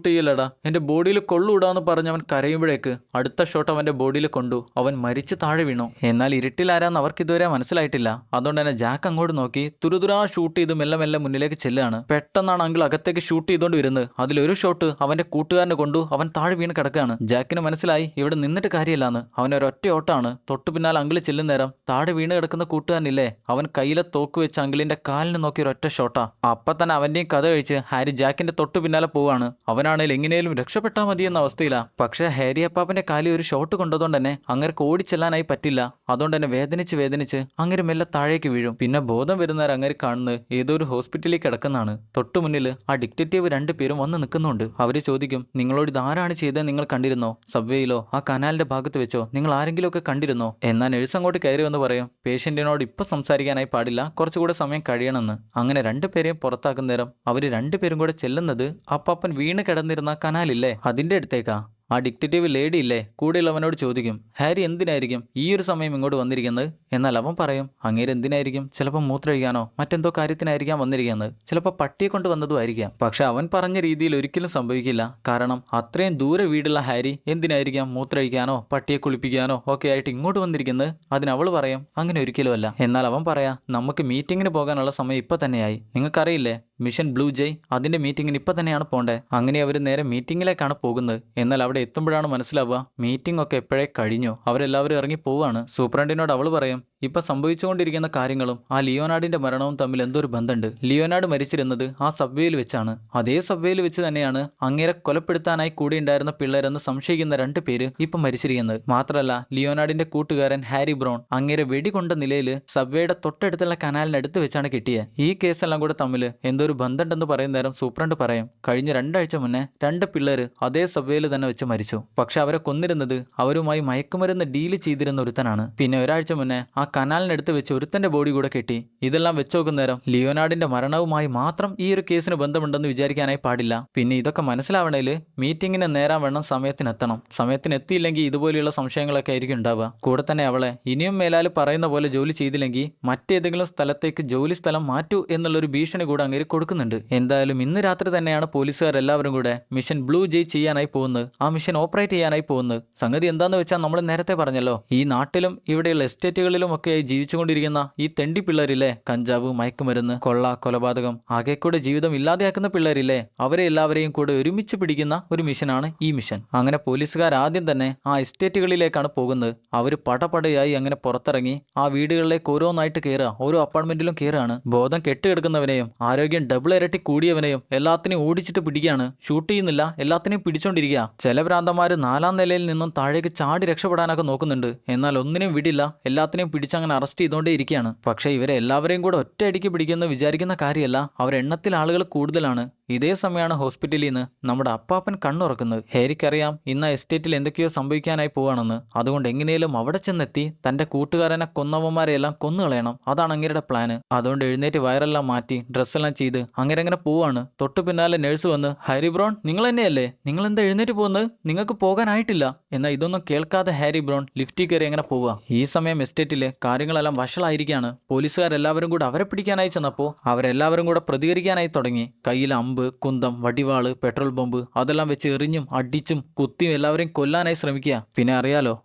ചെയ്യലടാ, എന്റെ ബോഡിയിൽ കൊള്ളൂടാന്ന് പറഞ്ഞ് അവൻ കരയുമ്പോഴേക്ക് അടുത്ത ഷോട്ട് അവന്റെ ബോഡിയിൽ കൊണ്ടു, അവൻ മരിച്ച് താഴെ വീണു. എന്നാൽ ഇരുട്ടിലാരാന്ന് അവർക്ക് ഇതുവരെ മനസ്സിലായിട്ടില്ല. അതുകൊണ്ട് തന്നെ ജാക്ക് അങ്ങോട്ട് നോക്കി തുരുതുരാ ഷൂട്ട് ചെയ്ത് മെല്ലെ മെല്ലെ മുന്നിലേക്ക് ചെല്ലുകയാണ്. പെട്ടെന്നാണ് അങ്കിൾ അകത്തേക്ക് ഷൂട്ട് ചെയ്തുകൊണ്ട് വരുന്നത്. അതിലൊരു ഷോട്ട് അവന്റെ കൂട്ടുകാരനെ കൊണ്ടു അവൻ താഴെ വീണ് കിടക്കുകയാണ്. ജാക്കിന് മനസ്സിലായി ഇവിടെ നിന്നിട്ട് കാര്യമില്ലാന്ന്. അവൻ ഒരൊറ്റ ഓട്ടാണ്. തൊട്ടു പിന്നാലെ അങ്കിള് ചെല്ലുന്നേരം താഴെ വീണ് കിടക്കുന്ന കൂട്ടുകാരനില്ലേ, അവൻ കയ്യിലെ തോക്ക് വെച്ച് അങ്കിളിന്റെ കാലിന് നോക്കി ഒരൊറ്റ ഷോട്ടാ. അപ്പൊ തന്നെ അവന്റെയും കഥ കഴിച്ച് ഹാരി ജാക്കിന്റെ തൊട്ടു പിന്നാലെ പോവാണ്. അവനാണെങ്കിൽ എങ്ങനെയും രക്ഷപ്പെട്ടാൽ മതി എന്ന അവസ്ഥയിലാ. പക്ഷെ ഹാരി അപ്പാപ്പന്റെ കാലിൽ ഒരു ഷോട്ട് കൊണ്ടതുകൊണ്ട് തന്നെ അങ്ങേർക്ക് ഓടിച്ചെല്ലാനായി പറ്റില്ല. അതുകൊണ്ട് തന്നെ വേദനിച്ച് അങ്ങേര് മെല്ലെ താഴേക്ക് വീഴും. പിന്നെ ബോധം വരുന്നവർ അങ്ങേര് കാണുന്നത് ഏതോ ഒരു ഹോസ്പിറ്റലിൽ കിടക്കുന്നതാണ്. തൊട്ടു മുന്നിൽ ആ ഡിറ്റക്റ്റീവ് 2 പേരും വന്ന് നിൽക്കുന്നുണ്ട്. അവര് ചോദിക്കും, നിങ്ങളോട് ഇതാരാണ് ചെയ്തത്, നിങ്ങൾ കണ്ടിരുന്നോ, സബ്വേയിലോ ആ കനാലിന്റെ ഭാഗത്ത് വെച്ചോ, നിങ്ങൾ ആരെങ്കിലും ഒക്കെ കണ്ടിരുന്നോ? എന്നാൽ നഴ്സ് അങ്ങോട്ട് കയറി വന്ന് പറയും, പേഷ്യന്റിനോട് ഇപ്പൊ സംസാരിക്കാനായി പാടില്ല, കുറച്ചുകൂടെ സമയം കഴിയണമെന്ന്. അങ്ങനെ 2 പേരെയും പുറത്താക്കുന്നേരം അവര് 2 പേരും കൂടെ ചെല്ലുന്നത് അപ്പാപ്പൻ വീണ് കിടന്നിരുന്ന കനാലില്ലേ അതിന്റെ അടുത്തേക്കാ. ആ ഡിക്റ്റേറ്റീവ് ലേഡി ഇല്ലേ കൂടെയുള്ളവനോട് ചോദിക്കും, ഹാരി എന്തിനായിരിക്കും ഈ ഒരു സമയം ഇങ്ങോട്ട് വന്നിരിക്കുന്നത്? എന്നാൽ അവൻ പറയും, അങ്ങേര് എന്തിനായിരിക്കും, ചിലപ്പോൾ മൂത്രമൊഴിക്കാനോ മറ്റെന്തോ കാര്യത്തിനായിരിക്കാം വന്നിരിക്കുന്നത്, ചിലപ്പോൾ പട്ടിയെ കൊണ്ട് വന്നതുമായിരിക്കാം. പക്ഷെ അവൻ പറഞ്ഞ രീതിയിൽ ഒരിക്കലും സംഭവിക്കില്ല. കാരണം അത്രയും ദൂരെ വീടുള്ള ഹാരി എന്തിനായിരിക്കാം മൂത്രമൊഴിക്കാനോ പട്ടിയെ കുളിപ്പിക്കാനോ ഒക്കെ ആയിട്ട് ഇങ്ങോട്ട് വന്നിരിക്കുന്നത്? അതിന് അവൾ പറയും, അങ്ങനെ ഒരിക്കലും അല്ല. എന്നാൽ അവൻ പറയാ, നമുക്ക് മീറ്റിങ്ങിന് പോകാനുള്ള സമയം ഇപ്പൊ തന്നെയായി, നിങ്ങൾക്കറിയില്ലേ മിഷൻ ബ്ലൂ ജയ്, അതിന്റെ മീറ്റിങ്ങിന് ഇപ്പൊ തന്നെയാണ് പോണ്ടേ. അങ്ങനെ അവർ നേരെ മീറ്റിങ്ങിലേക്കാണ് പോകുന്നത്. എന്നാൽ അവിടെ എത്തുമ്പോഴാണ് മനസ്സിലാവുക മീറ്റിംഗ് ഒക്കെ എപ്പോഴേ കഴിഞ്ഞു, അവരെല്ലാവരും ഇറങ്ങി പോവാണ്. സൂപ്രണ്ടിനോട് അവൾ പറയും, ഇപ്പൊ സംഭവിച്ചുകൊണ്ടിരിക്കുന്ന കാര്യങ്ങളും ആ ലിയോനാർഡിന്റെ മരണവും തമ്മിൽ എന്തോ ഒരു ബന്ധമുണ്ട്. ലിയോനാർഡ് മരിച്ചിരുന്നത് ആ സബ്വേയിൽ വെച്ചാണ്. അതേ സബ്വേയിൽ വെച്ച് തന്നെയാണ് അങ്ങേരെ കൊലപ്പെടുത്താനായി കൂടെ ഉണ്ടായിരുന്ന പിള്ളേരെന്ന് സംശയിക്കുന്ന 2 പേര് ഇപ്പൊ മരിച്ചിരിക്കുന്നത്. മാത്രമല്ല ലിയോനാർഡിന്റെ കൂട്ടുകാരൻ ഹാരി ബ്രോൺ അങ്ങേരെ വെടികൊണ്ട നിലയിൽ സബ്വേയുടെ തൊട്ടടുത്തുള്ള കനാലിനടുത്ത് വെച്ചാണ് കിട്ടിയത്. ഈ കേസെല്ലാം കൂടെ തമ്മിൽ എന്തോ ഒരു ബന്ധമുണ്ടെന്ന് പറയുന്ന നേരം സൂപ്രണ്ട് പറയും, കഴിഞ്ഞ 2 ആഴ്ച മുന്നേ 2 പിള്ളേര് അതേ സബ്വേയിൽ തന്നെ വെച്ച് മരിച്ചു. പക്ഷെ അവരെ കൊന്നിരുന്നത് അവരുമായി മയക്കുമരുന്ന് ഡീല് ചെയ്തിരുന്ന ഒരുത്തനാണ്. പിന്നെ ഒരാഴ്ച മുന്നേ ആ കനാലിനടുത്ത് വെച്ച് ഒരുത്തന്റെ ബോഡി കൂടെ കെട്ടി. ഇതെല്ലാം വെച്ച് നോക്കുന്നേരം ലിയോനാർഡിന്റെ മരണവുമായി മാത്രം ഈ ഒരു കേസിന് ബന്ധമുണ്ടെന്ന് വിചാരിക്കാനായി പാടില്ല. പിന്നെ ഇതൊക്കെ മനസ്സിലാവണേല് മീറ്റിങ്ങിന് നേരാൻ വേണം സമയത്തിനെത്തണം. സമയത്തിന് എത്തിയില്ലെങ്കിൽ ഇതുപോലെയുള്ള സംശയങ്ങളൊക്കെ ആയിരിക്കും ഉണ്ടാവുക. കൂടെ തന്നെ അവളെ ഇനിയും മേലാല് പറയുന്ന പോലെ ജോലി ചെയ്തില്ലെങ്കിൽ മറ്റേതെങ്കിലും സ്ഥലത്തേക്ക് ജോലി സ്ഥലം മാറ്റൂ എന്നുള്ളൊരു ഭീഷണി കൂടെ അങ്ങേര് കൊടുക്കുന്നുണ്ട്. എന്തായാലും ഇന്ന് രാത്രി തന്നെയാണ് പോലീസുകാരെല്ലാവരും കൂടെ മിഷൻ ബ്ലൂ ജയ് ചെയ്യാനായി പോകുന്നത്, ആ മിഷൻ ഓപ്പറേറ്റ് ചെയ്യാനായി പോകുന്നത്. സംഗതി എന്താന്ന് വെച്ചാൽ നമ്മൾ നേരത്തെ പറഞ്ഞല്ലോ, ഈ നാട്ടിലും ഇവിടെയുള്ള എസ്റ്റേറ്റുകളിലും ഒക്കെയായി ജീവിച്ചുകൊണ്ടിരിക്കുന്ന ഈ തെണ്ടി പിള്ളേരില്ലേ, കഞ്ചാവ് മയക്കുമരുന്ന് കൊള്ള കൊലപാതകം ആകെ കൂടെ ജീവിതം ഇല്ലാതെയാക്കുന്ന പിള്ളേരില്ലേ, അവരെ എല്ലാവരെയും കൂടെ ഒരുമിച്ച് പിടിക്കുന്ന ഒരു മിഷനാണ് ഈ മിഷൻ. അങ്ങനെ പോലീസുകാർ ആദ്യം തന്നെ ആ എസ്റ്റേറ്റുകളിലേക്കാണ് പോകുന്നത്. അവർ പടപടയായി അങ്ങനെ പുറത്തിറങ്ങി ആ വീടുകളിലേക്ക് ഓരോന്നായിട്ട് കയറുക, ഓരോ അപ്പാർട്ട്മെന്റിലും കയറുകയാണ്. ബോധം കെട്ടുകിടക്കുന്നവനെയും ആരോഗ്യം ഡബിൾ ഇരട്ടി കൂടിയവനെയും എല്ലാത്തിനെയും ഓടിച്ചിട്ട് പിടിക്കുകയാണ്. ഷൂട്ട് ചെയ്യുന്നില്ല, എല്ലാത്തിനെയും പിടിച്ചോണ്ടിരിക്കുക. ചില ഭ്രാന്തന്മാര് 4ാം നിലയിൽ നിന്നും താഴേക്ക് ചാടി രക്ഷപ്പെടാനൊക്കെ നോക്കുന്നുണ്ട്. എന്നാൽ ഒന്നിനും വിടില്ല, എല്ലാത്തിനെയും പിടിച്ചങ്ങനെ അറസ്റ്റ് ചെയ്തുകൊണ്ടേ ഇരിക്കുകയാണ്. പക്ഷേ ഇവരെ എല്ലാവരെയും കൂടെ ഒറ്റയടിക്ക് പിടിക്കുമെന്ന് വിചാരിക്കുന്ന കാര്യമല്ല, അവരെണ്ണത്തിൽ ആളുകൾ കൂടുതലാണ്. ഇതേ സമയമാണ് ഹോസ്പിറ്റലിൽ നിന്ന് നമ്മുടെ അപ്പാപ്പൻ കണ്ണുറക്കുന്നത്. ഹാരിക്കറിയാം ഇന്ന് എസ്റ്റേറ്റിൽ എന്തൊക്കെയോ സംഭവിക്കാനായി പോവാണെന്ന്. അതുകൊണ്ട് എങ്ങനെയും അവിടെ ചെന്നെത്തി തന്റെ കൂട്ടുകാരനെ കൊന്നവന്മാരെയെല്ലാം കൊന്നുകളയണം, അതാണ് അങ്ങേരുടെ പ്ലാന്. അതുകൊണ്ട് എഴുന്നേറ്റ് വയറെല്ലാം മാറ്റി ഡ്രസ്സെല്ലാം ചെയ്ത് അങ്ങനെ പോവാണ്. തൊട്ടു പിന്നാലെ നഴ്സ് വന്ന്, ഹാരി ബ്രോൺ നിങ്ങൾ തന്നെയല്ലേ, നിങ്ങൾ എന്താ എഴുന്നേറ്റ് പോകുന്നത്, നിങ്ങൾക്ക് പോകാനായിട്ടില്ല. എന്നാൽ ഇതൊന്നും കേൾക്കാതെ ഹാരി ബ്രോൺ ലിഫ്റ്റിൽ കയറി അങ്ങനെ പോവുക. ഈ സമയം എസ്റ്റേറ്റില് കാര്യങ്ങളെല്ലാം വഷളായിരിക്കുകയാണ്. പോലീസുകാരെല്ലാവരും കൂടെ അവരെ പിടിക്കാനായി ചെന്നപ്പോൾ അവരെല്ലാവരും കൂടെ പ്രതികരിക്കാനായി തുടങ്ങി. കയ്യിൽ അമ്പ്, കുന്തം, വടിവാള്, പെട്രോൾ ബോംബ് അതെല്ലാം വെച്ച് എറിഞ്ഞും അടിച്ചും കുത്തിയും എല്ലാവരെയും കൊല്ലാനായി ശ്രമിക്കുക. പിന്നെ അറിയാലോ,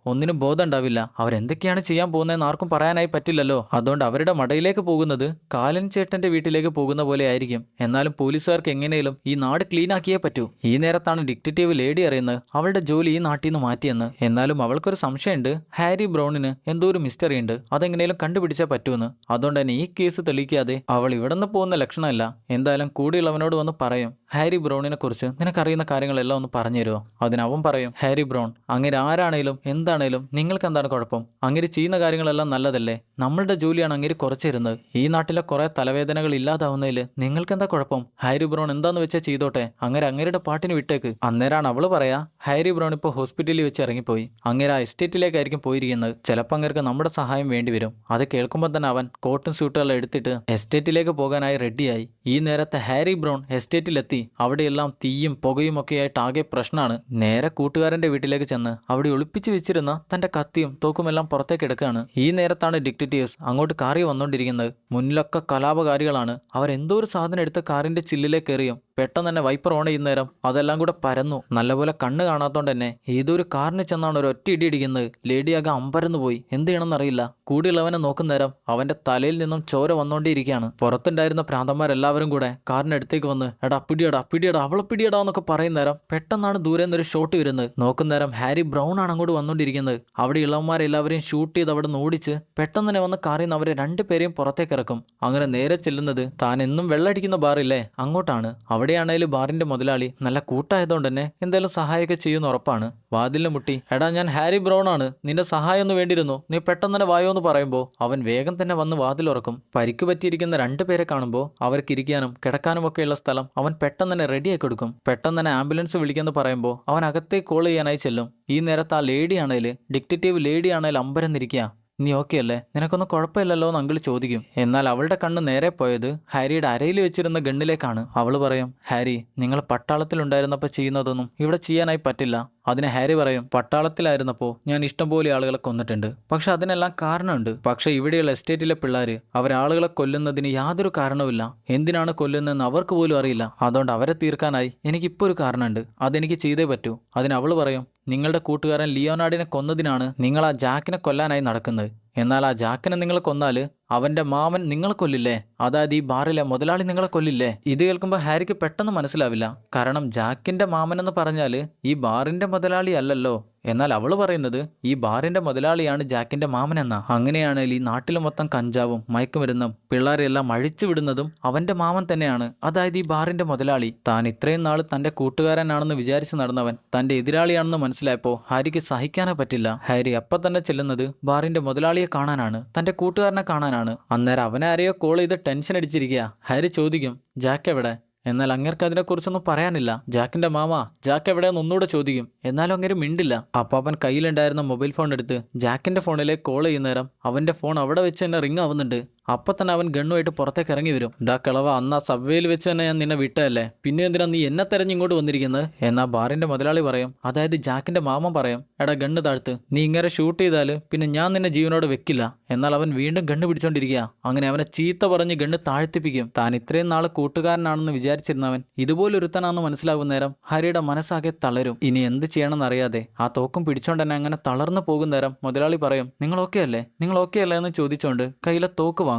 ഒന്നിനും ബോധം ഉണ്ടാവില്ല, അവരെന്തൊക്കെയാണ് ചെയ്യാൻ പോകുന്നതെന്ന് ആർക്കും പറയാനായി പറ്റില്ലല്ലോ. അതുകൊണ്ട് അവരുടെ മടയിലേക്ക് പോകുന്നത് കാലൻ ചേട്ടന്റെ വീട്ടിലേക്ക് പോകുന്ന പോലെ ആയിരിക്കും. എന്നാലും പോലീസുകാർക്ക് എങ്ങനെയും ഈ നാട് ക്ലീൻ ആക്കിയേ പറ്റൂ. ഈ നേരത്താണ് ഡിറ്റക്റ്റീവ് ലേഡി അറിയുന്നത് അവളുടെ ജോലി ഈ നാട്ടിൽ നിന്ന് മാറ്റിയെന്ന്. എന്നാലും അവൾക്കൊരു സംശയമുണ്ട്, ഹാരി ബ്രൗണിന് എന്തോ ഒരു മിസ്റ്ററി ഉണ്ട്, അതെങ്ങനെയും കണ്ടുപിടിച്ചാൽ പറ്റുമെന്ന്. അതുകൊണ്ട് തന്നെ ഈ കേസ് തെളിയിക്കാതെ അവൾ ഇവിടെ നിന്ന് പോകുന്ന ലക്ഷണമല്ല. എന്തായാലും കൂടിയുള്ളവനോട് വന്ന് പറയും, ഹാരി ബ്രൗണിനെ കുറിച്ച് നിനക്കറിയുന്ന കാര്യങ്ങളെല്ലാം ഒന്ന് പറഞ്ഞു തരുമോ? അതിനവൻ പറയും, ഹാരി ബ്രൗൺ അങ്ങനെ ആരാണേലും എന്താണേലും നിങ്ങൾക്ക് എന്താണ് കുഴപ്പം? അങ്ങനെ ചെയ്യുന്ന കാര്യങ്ങളെല്ലാം നല്ലതല്ലേ? നമ്മളുടെ ജോലിയാണ് അങ്ങനെ കുറച്ചിരുന്നത്. ഈ നാട്ടിലെ കുറെ തലവേദനകൾ ഇല്ലാതാവുന്നതിൽ നിങ്ങൾക്ക് എന്താ കുഴപ്പം? ഹാരി ബ്രൗൺ എന്താന്ന് വെച്ചാൽ ചെയ്തോട്ടെ, അങ്ങനെ അങ്ങേരുടെ പാട്ടിന് വിട്ടേക്ക്. അന്നേരാണ് അവള് പറയാ, ഹാരി ബ്രൗൺ ഇപ്പോൾ ഹോസ്പിറ്റലിൽ വെച്ച് ഇറങ്ങിപ്പോയി, അങ്ങേര ആ എസ്റ്റേറ്റിലേക്കായിരിക്കും പോയിരിക്കുന്നത്. ചിലപ്പോൾ അങ്ങേർക്ക് നമ്മുടെ സഹായം വേണ്ടിവരും. അത് കേൾക്കുമ്പോൾ തന്നെ അവൻ കോട്ടും സ്യൂട്ടുകളെല്ലാം എടുത്തിട്ട് എസ്റ്റേറ്റിലേക്ക് പോകാനായി റെഡിയായി. ഈ നേരത്തെ ഹാരി ബ്രൗൺ എസ്റ്റേറ്റിലെത്തി. അവിടെയെല്ലാം തീയും പുകയും ഒക്കെ ആയിട്ട് ആകെ പ്രശ്നമാണ്. നേരെ കൂട്ടുകാരന്റെ വീട്ടിലേക്ക് ചെന്ന് അവിടെ ഒളിപ്പിച്ചു വെച്ചിരുന്ന തന്റെ കത്തിയും തോക്കുമെല്ലാം പുറത്തേക്ക് എടുക്കുകയാണ്. ഈ നേരത്താണ് ഡിറ്റക്റ്റീവ്സ് അങ്ങോട്ട് കാറി വന്നുകൊണ്ടിരിക്കുന്നത്. മുന്നിലൊക്കെ കലാപകാരികളാണ്. അവരെന്തോ ഒരു സാധനം എടുത്ത് കാറിന്റെ ചില്ലിലേക്ക് എറിയും. പെട്ടെന്ന് തന്നെ വൈപ്പർ ഓൺ ചെയ്യുന്ന നേരം അതെല്ലാം കൂടെ പരന്നു. നല്ലപോലെ കണ്ണ് കാണാത്തോണ്ട് തന്നെ ഏതൊരു കാറിന് ചെന്നാണ് ഒരു ഒറ്റ ഇടി ഇടിക്കുന്നത്. ലേഡിയാകെ അമ്പരന്ന് പോയി. എന്ത് ചെയ്യണമെന്നറിയില്ല. കൂടിയുള്ളവനെ നോക്കുന്ന നേരം അവന്റെ തലയിൽ നിന്നും ചോര വന്നുകൊണ്ടിരിക്കുകയാണ്. പുറത്തുണ്ടായിരുന്ന ഭ്രാന്തന്മാരെല്ലാവരും കൂടെ കാറിനടുത്തേക്ക് വന്ന് എടാ പിടിയടാ പിടിയടാ അവളെ പിടിയടാ എന്നൊക്കെ പറയുന്ന നേരം പെട്ടെന്നാണ് ദൂരെ നിന്നൊരു ഷോട്ട് വരുന്നത്. നോക്കുന്ന നേരം ഹാരി ബ്രൗൺ ആണ് അങ്ങോട്ട് വന്നുകൊണ്ടിരിക്കുന്നത്. അവിടെ ഉള്ളവന്മാരെല്ലാവരെയും ഷൂട്ട് ചെയ്ത് അവിടെ നിന്ന് ഓടിച്ച് പെട്ടെന്ന് തന്നെ വന്ന് കാറിൽ നിന്ന് അവരെ രണ്ടുപേരെയും പുറത്തേക്ക് ഇറക്കും. അങ്ങനെ നേരെ ചെല്ലുന്നത് താൻ എന്നും വെള്ളമടിക്കുന്ന ബാറില്ലേ അങ്ങോട്ടാണ്. അവിടെയാണേലും ബാറിന്റെ മുതലാളി നല്ല കൂട്ടായതുകൊണ്ട് തന്നെ എന്തായാലും സഹായമൊക്കെ ചെയ്യുന്ന ഉറപ്പാണ്. വാതിലിന് മുട്ടി എടാ ഞാൻ ഹാരി ബ്രൗൺ ആണ്, നിന്റെ സഹായം ഒന്ന് വേണ്ടിയിരുന്നു, നീ പെട്ടെന്ന് തന്നെ വായോ എന്ന് പറയുമ്പോൾ അവൻ വേഗം തന്നെ വന്ന് വാതിലുറക്കും. പരിക്ക് പറ്റിയിരിക്കുന്ന രണ്ടുപേരെ കാണുമ്പോൾ അവർക്ക് ഇരിക്കാനും കിടക്കാനും ഒക്കെയുള്ള സ്ഥലം അവൻ പെട്ടെന്ന് തന്നെ റെഡിയാക്കി കൊടുക്കും. പെട്ടെന്ന് തന്നെ ആംബുലൻസ് വിളിക്കാന്ന് പറയുമ്പോൾ അവൻ അകത്തേക്ക് കോൾ ചെയ്യാനായി ചെല്ലും. ഈ നേരത്ത് ആ ലേഡി ആണേല് ഡിറ്റക്റ്റീവ് ലേഡി ആണേൽ അമ്പരന്നിരിക്കുക. നീ ഓക്കെ അല്ലേ? നിനക്കൊന്നും കുഴപ്പമില്ലല്ലോ എന്ന് അങ്കിൾ ചോദിക്കും. എന്നാൽ അവളുടെ കണ്ണ് നേരെ പോയത് ഹാരിയുടെ അരയിൽ വെച്ചിരുന്ന ഗണ്ണിലേക്കാണ്. അവള് പറയും, ഹാരി നിങ്ങൾ പട്ടാളത്തിലുണ്ടായിരുന്നപ്പോൾ ചെയ്യുന്നതൊന്നും ഇവിടെ ചെയ്യാനായി പറ്റില്ല. അതിന് ഹാരി പറയും, പട്ടാളത്തിലായിരുന്നപ്പോൾ ഞാൻ ഇഷ്ടംപോലെ ആളുകളെ കൊന്നിട്ടുണ്ട്, പക്ഷെ അതിനെല്ലാം കാരണമുണ്ട്. പക്ഷെ ഇവിടെയുള്ള എസ്റ്റേറ്റിലെ പിള്ളേർ അവരാളുകളെ കൊല്ലുന്നതിന് യാതൊരു കാരണവുമില്ല. എന്തിനാണ് കൊല്ലുന്നതെന്ന് അവർക്ക് പോലും അറിയില്ല. അതുകൊണ്ട് അവരെ തീർക്കാനായി എനിക്കിപ്പോൾ ഒരു കാരണമുണ്ട്, അതെനിക്ക് ചെയ്തേ പറ്റൂ. അതിന് അവള് പറയും, നിങ്ങളുടെ കൂട്ടുകാരൻ ലിയോനാർഡിനെ കൊന്നതിനാണ് നിങ്ങൾ ആ ജാക്കിനെ കൊല്ലാനായി നടക്കുന്നത്. എന്നാൽ ആ ജാക്കിനെ നിങ്ങൾ കൊന്നാൽ അവന്റെ മാമൻ നിങ്ങളെ കൊല്ലില്ലേ? അതായത് ഈ ബാറിലെ മുതലാളി നിങ്ങളെ കൊല്ലില്ലേ? ഇത് കേൾക്കുമ്പോൾ ഹാരിക്ക് പെട്ടെന്ന് മനസ്സിലാവില്ല. കാരണം ജാക്കിന്റെ മാമൻ എന്ന് പറഞ്ഞാൽ ഈ ബാറിന്റെ മുതലാളി അല്ലല്ലോ. എന്നാൽ അവള് പറയുന്നത് ഈ ബാറിന്റെ മുതലാളിയാണ് ജാക്കിന്റെ മാമൻ എന്നാ. അങ്ങനെയാണെങ്കിൽ ഈ നാട്ടിൽ മൊത്തം കഞ്ചാവും മയക്കുമരുന്നും പിള്ളേരെല്ലാം അഴിച്ചു വിടുന്നതും അവന്റെ മാമൻ തന്നെയാണ്, അതായത് ഈ ബാറിന്റെ മുതലാളി. താൻ ഇത്രയും നാൾ തന്റെ കൂട്ടുകാരനാണെന്ന് വിചാരിച്ച് നടന്നവൻ തന്റെ എതിരാളിയാണെന്ന് മനസ്സിലായപ്പോൾ ഹാരിക്ക് സഹിക്കാനേ പറ്റില്ല. ഹാരി അപ്പം തന്നെ ചെല്ലുന്നത് ബാറിന്റെ മുതലാളിയെ കാണാനാണ്, തന്റെ കൂട്ടുകാരനെ കാണാനാണ്. അന്നേരം അവനെ ആരെയോ കോൾ ചെയ്ത് ടെൻഷൻ അടിച്ചിരിക്കുക. ഹാരി ചോദിക്കും, ജാക്ക് എവിടെ? എന്നാൽ അങ്ങേർക്ക് അതിനെക്കുറിച്ചൊന്നും പറയാനില്ല. ജാക്കിന്റെ മാമ ജാക്ക് എവിടെയെന്ന് ഒന്നുകൂടെ ചോദിക്കും. എന്നാലും അങ്ങനെ മിണ്ടില്ല. അപ്പോൾ അവൻ കയ്യിലുണ്ടായിരുന്ന മൊബൈൽ ഫോൺ എടുത്ത് ജാക്കിന്റെ ഫോണിലേക്ക് കോൾ ചെയ്യുന്ന നേരം അവന്റെ ഫോൺ അവിടെ വെച്ച് തന്നെ റിങ് ആവുന്നുണ്ട്. അപ്പം തന്നെ അവൻ ഗണ്ണുമായിട്ട് പുറത്തേക്ക് ഇറങ്ങി വരും. ഡാ കിളവ, അന്ന് ആ സബ്വേയിൽ വെച്ച് തന്നെ ഞാൻ നിന്നെ വിട്ടതല്ലേ, പിന്നെ എന്തിനാ നീ എന്നെ തെരഞ്ഞ് ഇങ്ങോട്ട് വന്നിരിക്കുന്നത്? എന്നാ ബാറിന്റെ മുതലാളി പറയും, അതായത് ജാക്കിന്റെ മാമൻ പറയും, എടാ ഗണ്ണ് താഴ്ത്ത്, നീ ഇങ്ങനെ ഷൂട്ട് ചെയ്താൽ പിന്നെ ഞാൻ നിന്നെ ജീവനോട് വെക്കില്ല. എന്നാൽ അവൻ വീണ്ടും ഗണ്ണ് പിടിച്ചോണ്ടിരിക്കുക. അങ്ങനെ അവനെ ചീത്ത പറഞ്ഞ് ഗണ്ണ് താഴ്ത്തിപ്പിക്കും. താൻ ഇത്രയും നാൾ കൂട്ടുകാരനാണെന്ന് വിചാരിച്ചിരുന്നവൻ ഇതുപോലൊരുത്തനാണെന്ന് മനസ്സിലാകുന്ന നേരം ഹരിയുടെ മനസ്സാകെ തളരും. ഇനി എന്ത് ചെയ്യണമെന്നറിയാതെ ആ തോക്കും പിടിച്ചോണ്ട് തന്നെ അങ്ങനെ തളർന്നു പോകുന്ന നേരം മുതലാളി പറയും, നിങ്ങൾ ഓക്കെ അല്ലേ, നിങ്ങൾ ഓക്കെ അല്ലേ എന്ന് ചോദിച്ചുകൊണ്ട് കയ്യിലെ തോക്ക് വാങ്ങും.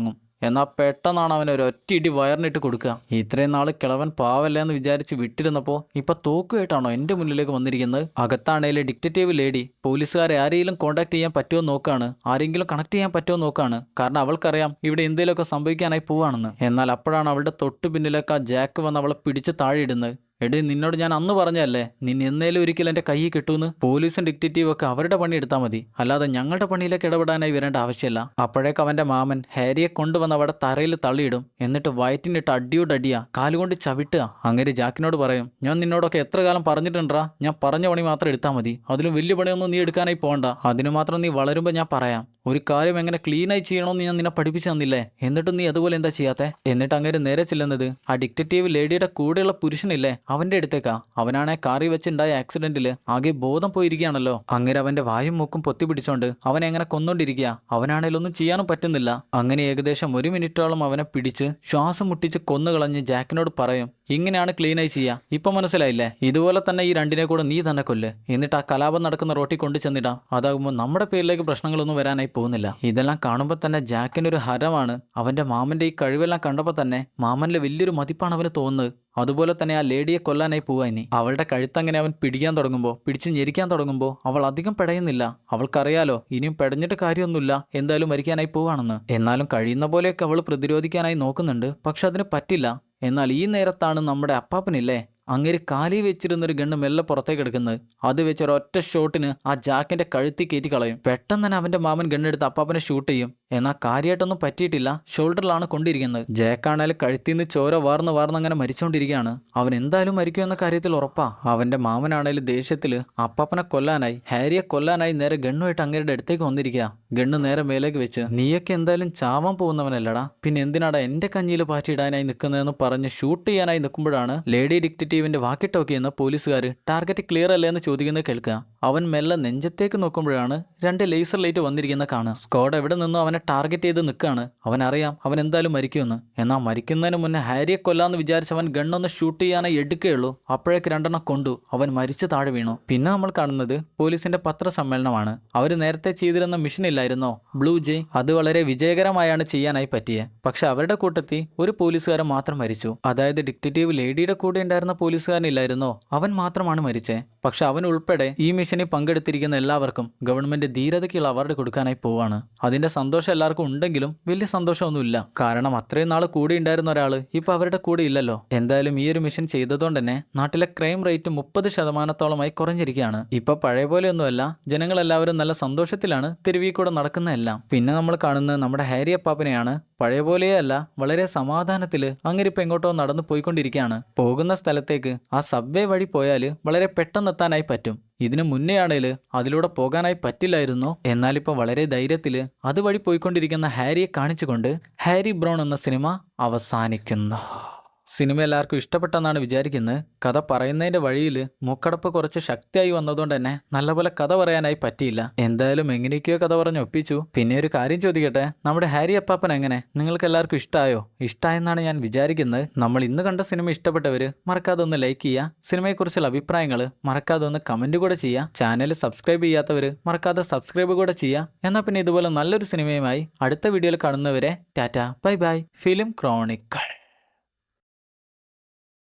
എന്നാൽ പെട്ടെന്നാണ് അവൻ ഒരു ഒറ്റ ഇടി വയറിനിട്ട് കൊടുക്കുക. ഇത്രയും നാൾ കിളവൻ പാവല്ല എന്ന് വിചാരിച്ച് വിട്ടിരുന്നപ്പോൾ ഇപ്പൊ തോക്കുമായിട്ടാണോ എന്റെ മുന്നിലേക്ക് വന്നിരിക്കുന്നത്? അകത്താണേലെ ഡിറ്റക്റ്റീവ് ലേഡി പോലീസുകാരെ ആരെങ്കിലും കോൺടാക്ട് ചെയ്യാൻ പറ്റുമോ നോക്കാണ്, ആരെങ്കിലും കണക്ട് ചെയ്യാൻ പറ്റുമോ നോക്കാണ്. കാരണം അവൾക്കറിയാം ഇവിടെ എന്തെങ്കിലുമൊക്കെ സംഭവിക്കാനായി പോവാണെന്ന്. എന്നാൽ അപ്പോഴാണ് അവളുടെ തൊട്ടു പിന്നിലേക്ക് ആ ജാക്ക് വന്ന് അവളെ പിടിച്ച് താഴെ ഇടുന്നത്. എടേ, നിന്നോട് ഞാൻ അന്ന് പറഞ്ഞല്ലേ നിന്നെ എന്നേലും ഒരിക്കലും എൻ്റെ കൈ കിട്ടൂന്ന്. പോലീസും ഡിറ്റക്റ്റീവും ഒക്കെ അവരുടെ പണി എടുത്താൽ മതി, അല്ലാതെ ഞങ്ങളുടെ പണിയിലേക്ക് ഇടപെടാനായി വരേണ്ട ആവശ്യമില്ല. അപ്പോഴേക്ക് അവന്റെ മാമൻ ഹാരിയെ കൊണ്ടുവന്ന് അവിടെ തറയിൽ തള്ളിയിടും. എന്നിട്ട് വയറ്റിനിട്ട് അടിയോടടിയാ, കാലുകൊണ്ട് ചവിട്ടുക. അങ്ങനെ ജാക്കിനോട് പറയും, ഞാൻ നിന്നോടൊക്കെ എത്ര കാലം പറഞ്ഞിട്ടുണ്ടാ, ഞാൻ പറഞ്ഞ പണി മാത്രം എടുത്താൽ മതി, അതിലും വലിയ പണിയൊന്നും നീ എടുക്കാനായി പോകണ്ട. അതിനു മാത്രം നീ വളരുമ്പോൾ ഞാൻ പറയാം. ഒരു കാര്യം എങ്ങനെ ക്ലീനായി ചെയ്യണമെന്ന് ഞാൻ നിന്നെ പഠിപ്പിച്ചു തന്നില്ലേ, എന്നിട്ടും നീ അതുപോലെ എന്താ ചെയ്യാത്തെ? എന്നിട്ട് അങ്ങനെ നേരെ ചെല്ലുന്നത് ആ ഡിറ്റക്റ്റീവ് ലേഡിയുടെ കൂടെയുള്ള പുരുഷനില്ലേ അവന്റെ അടുത്തേക്കാ. അവനാണെ കാറി വെച്ചുണ്ടായ ആക്സിഡന്റില് ആകെ ബോധം പോയിരിക്കുകയാണല്ലോ. അങ്ങനെ അവന്റെ വായും മൂക്കും പൊത്തി പിടിച്ചോണ്ട് അവനെ എങ്ങനെ കൊന്നോണ്ടിരിക്കുക. അവനാണേലൊന്നും ചെയ്യാനും പറ്റുന്നില്ല. അങ്ങനെ ഏകദേശം 1 മിനിറ്റോളം അവനെ പിടിച്ച് ശ്വാസം മുട്ടിച്ച് കൊന്നുകളഞ്ഞ് ജാക്കിനോട് പറയും, ഇങ്ങനെയാണ് ക്ലീനായി ചെയ്യുക. ഇപ്പൊ മനസ്സിലായില്ലേ? ഇതുപോലെ തന്നെ ഈ രണ്ടിനെ കൂടെ നീ തന്നെ കൊല്ല്. എന്നിട്ട് ആ കലാപം നടക്കുന്ന റോട്ടിൽ കൊണ്ടു ചെന്നിടാം. അതാകുമ്പോൾ നമ്മുടെ പേരിലേക്ക് പ്രശ്നങ്ങളൊന്നും വരാനായി പോകുന്നില്ല. ഇതെല്ലാം കാണുമ്പോൾ തന്നെ ജാക്കിനൊരു ഹരമാണ്. അവന്റെ മാമന്റെ ഈ കഴിവെല്ലാം കണ്ടപ്പോൾ തന്നെ മാമനിലെ വലിയൊരു മതിപ്പാണ് അവന് തോന്നുന്നത്. അതുപോലെ തന്നെ ആ ലേഡിയെ കൊല്ലാനായി പോവാ. ഇനി അവളുടെ കഴുത്തങ്ങനെ അവൻ പിടിച്ച് ഞെരിക്കാൻ തുടങ്ങുമ്പോൾ അവൾ അധികം പെടയുന്നില്ല. അവൾക്കറിയാലോ ഇനിയും പെടഞ്ഞിട്ട് കാര്യമൊന്നുമില്ല, എന്തായാലും മരിക്കാനായി പോവാണെന്ന്. എന്നാലും കഴിയുന്ന പോലെയൊക്കെ അവൾ പ്രതിരോധിക്കാനായി നോക്കുന്നുണ്ട്. പക്ഷെ അതിന് പറ്റില്ല. എന്നാൽ ഈ നേരത്താണ് നമ്മുടെ അപ്പാപ്പനില്ലേ, അങ്ങേര് കാലി വെച്ചിരുന്നൊരു ഗണ്ണ് മെല്ലെ പുറത്തേക്ക് എടുക്കുന്നത്. അത് വെച്ച് ഒരൊറ്റ ഷോട്ടിന് ആ ജാക്കിന്റെ കഴുത്തി കയറ്റി കളയും. പെട്ടെന്ന് തന്നെ അവന്റെ മാമൻ ഗണ്ണെടുത്ത് അപ്പാപ്പനെ ഷൂട്ട് ചെയ്യും. എന്നാൽ കാര്യമായിട്ടൊന്നും പറ്റിയിട്ടില്ല. ഷോൾഡറിലാണ് കൊണ്ടിരിക്കുന്നത്. ജാക്കാണേലും കഴുത്തിൽ നിന്ന് ചോര വാർന്ന് അങ്ങനെ മരിച്ചുകൊണ്ടിരിക്കുകയാണ്. അവൻ എന്തായാലും മരിക്കുമെന്ന കാര്യത്തിൽ ഉറപ്പാ. അവന്റെ മാമനാണേലും ദേഷ്യത്തില് അപ്പാപ്പനെ കൊല്ലാനായി, ഹാരിയെ കൊല്ലാനായി നേരെ ഗണ്ണുമായിട്ട് അങ്ങേരുടെ അടുത്തേക്ക് വന്നിരിക്കുക. ഗണ്ണ് നേരെ മേലേക്ക് വെച്ച്, നീയൊക്കെ എന്തായാലും ചാവാൻ പോകുന്നവനല്ലടാ, പിന്നെ എന്തിനാടാ എന്റെ കഞ്ഞിയിൽ പാറ്റിയിടാനായി നിൽക്കുന്നതെന്ന് പറഞ്ഞ് ഷൂട്ട് ചെയ്യാനായി നിൽക്കുമ്പോഴാണ് ലേഡി ഡിറ്റക്റ്റീവിന്റെ വാക്കി ടോക്കി എന്ന പോലീസുകാർ ടാർഗറ്റ് ക്ലിയർ അല്ലേ എന്ന് ചോദിക്കുന്നത് കേൾക്കുക. അവൻ മെല്ലെ നെഞ്ചത്തേക്ക് നോക്കുമ്പോഴാണ് 2 ലേസർ ലൈറ്റ് വന്നിരിക്കുന്ന കാണുക. സ്ക്വാഡ് എവിടെ നിന്നും അവനെ ടാർഗറ്റ് ചെയ്ത് നിൽക്കുകയാണ്. അവനറിയാം അവൻ എന്തായാലും മരിക്കുമെന്ന്. എന്നാൽ മരിക്കുന്നതിന് മുന്നേ ഹാരിയെ കൊല്ലാന്ന് വിചാരിച്ച് അവൻ ഗണ്ണൊന്ന് ഷൂട്ട് ചെയ്യാനായി എടുക്കുകയുള്ളൂ. അപ്പോഴേക്ക് 2 കൊണ്ടു അവൻ മരിച്ച് താഴെ വീണു. പിന്നെ നമ്മൾ കാണുന്നത് പോലീസിന്റെ പത്രസമ്മേളനമാണ്. അവർ നേരത്തെ ചെയ്തിരുന്ന മിഷൻ ഇല്ലായിരുന്നോ, ബ്ലൂ ജേ, അത് വളരെ വിജയകരമായാണ് ചെയ്യാനായി പറ്റിയത്. പക്ഷെ അവരുടെ കൂട്ടത്തിൽ ഒരു പോലീസുകാരൻ മാത്രം മരിച്ചു. അതായത് ഡിറ്റക്റ്റീവ് ലേഡിയുടെ കൂടെ ഉണ്ടായിരുന്ന പോലീസുകാരനില്ലായിരുന്നോ, അവൻ മാത്രമാണ് മരിച്ചേ. പക്ഷെ അവൻ ഉൾപ്പെടെ ഈ മിഷനിൽ പങ്കെടുത്തിരിക്കുന്ന എല്ലാവർക്കും ഗവൺമെന്റ് ധീരതയ്ക്കുള്ള അവാർഡ് കൊടുക്കാനായി പോവാണ്. അതിന്റെ സന്തോഷം എല്ലാവർക്കും ഉണ്ടെങ്കിലും വലിയ സന്തോഷമൊന്നുമില്ല. കാരണം അത്രയും നാൾ കൂടെ ഉണ്ടായിരുന്ന ഒരാള് ഇപ്പൊ അവരുടെ കൂടെ ഇല്ലല്ലോ. എന്തായാലും ഈ ഒരു മിഷൻ ചെയ്തതുകൊണ്ട് തന്നെ നാട്ടിലെ ക്രൈം റേറ്റ് 30% കുറഞ്ഞിരിക്കുകയാണ്. ഇപ്പൊ പഴയ പോലെയൊന്നുമല്ല. ജനങ്ങളെല്ലാവരും നല്ല സന്തോഷത്തിലാണ് തെരുവിൽ കൂടെ നടക്കുന്നതെല്ലാം. പിന്നെ നമ്മൾ കാണുന്നത് നമ്മുടെ ഹാരി അപ്പാപ്പനെയാണ്. പഴയ പോലെയല്ല, വളരെ സമാധാനത്തില് അങ്ങേരിപ്പം എങ്ങോട്ടോ നടന്നു പോയിക്കൊണ്ടിരിക്കുകയാണ്. പോകുന്ന സ്ഥലത്തേക്ക് ആ സബ്വേ വഴി പോയാൽ വളരെ പെട്ടെന്ന് എത്താനായി പറ്റും. ഇതിനു മുന്നേ ആണേല് അതിലൂടെ പോകാനായി പറ്റില്ലായിരുന്നു. എന്നാലിപ്പോൾ വളരെ ധൈര്യത്തില് അതുവഴി പോയിക്കൊണ്ടിരിക്കുന്ന ഹാരിയെ കാണിച്ചുകൊണ്ട് ഹാരി ബ്രൗൺ എന്ന സിനിമ അവസാനിക്കുന്നു. സിനിമ എല്ലാവർക്കും ഇഷ്ടപ്പെട്ടെന്നാണ് വിചാരിക്കുന്നത്. കഥ പറയുന്നതിന്റെ വഴിയിൽ മൂക്കടപ്പ് കുറച്ച് ശക്തിയായി വന്നതുകൊണ്ട് തന്നെ നല്ലപോലെ കഥ പറയാനായി പറ്റിയില്ല. എന്തായാലും എങ്ങനെയൊക്കെയോ കഥ പറഞ്ഞ് ഒപ്പിച്ചു. പിന്നെ ഒരു കാര്യം ചോദിക്കട്ടെ, നമ്മുടെ ഹാരി അപ്പാപ്പൻ എങ്ങനെ? നിങ്ങൾക്ക് എല്ലാവർക്കും ഇഷ്ടമായോ? ഇഷ്ടമായെന്നാണ് ഞാൻ വിചാരിക്കുന്നത്. നമ്മൾ ഇന്ന് കണ്ട സിനിമ ഇഷ്ടപ്പെട്ടവര് മറക്കാതെ ഒന്ന് ലൈക്ക് ചെയ്യുക. സിനിമയെക്കുറിച്ചുള്ള അഭിപ്രായങ്ങൾ മറക്കാതെ ഒന്ന് കമന്റ് കൂടെ ചെയ്യുക. ചാനൽ സബ്സ്ക്രൈബ് ചെയ്യാത്തവര് മറക്കാതെ സബ്സ്ക്രൈബ് കൂടെ ചെയ്യുക. എന്നാൽ പിന്നെ ഇതുപോലെ നല്ലൊരു സിനിമയുമായി അടുത്ത വീഡിയോയിൽ കാണുന്നവരെ Tata bye bye. Film Chronicle.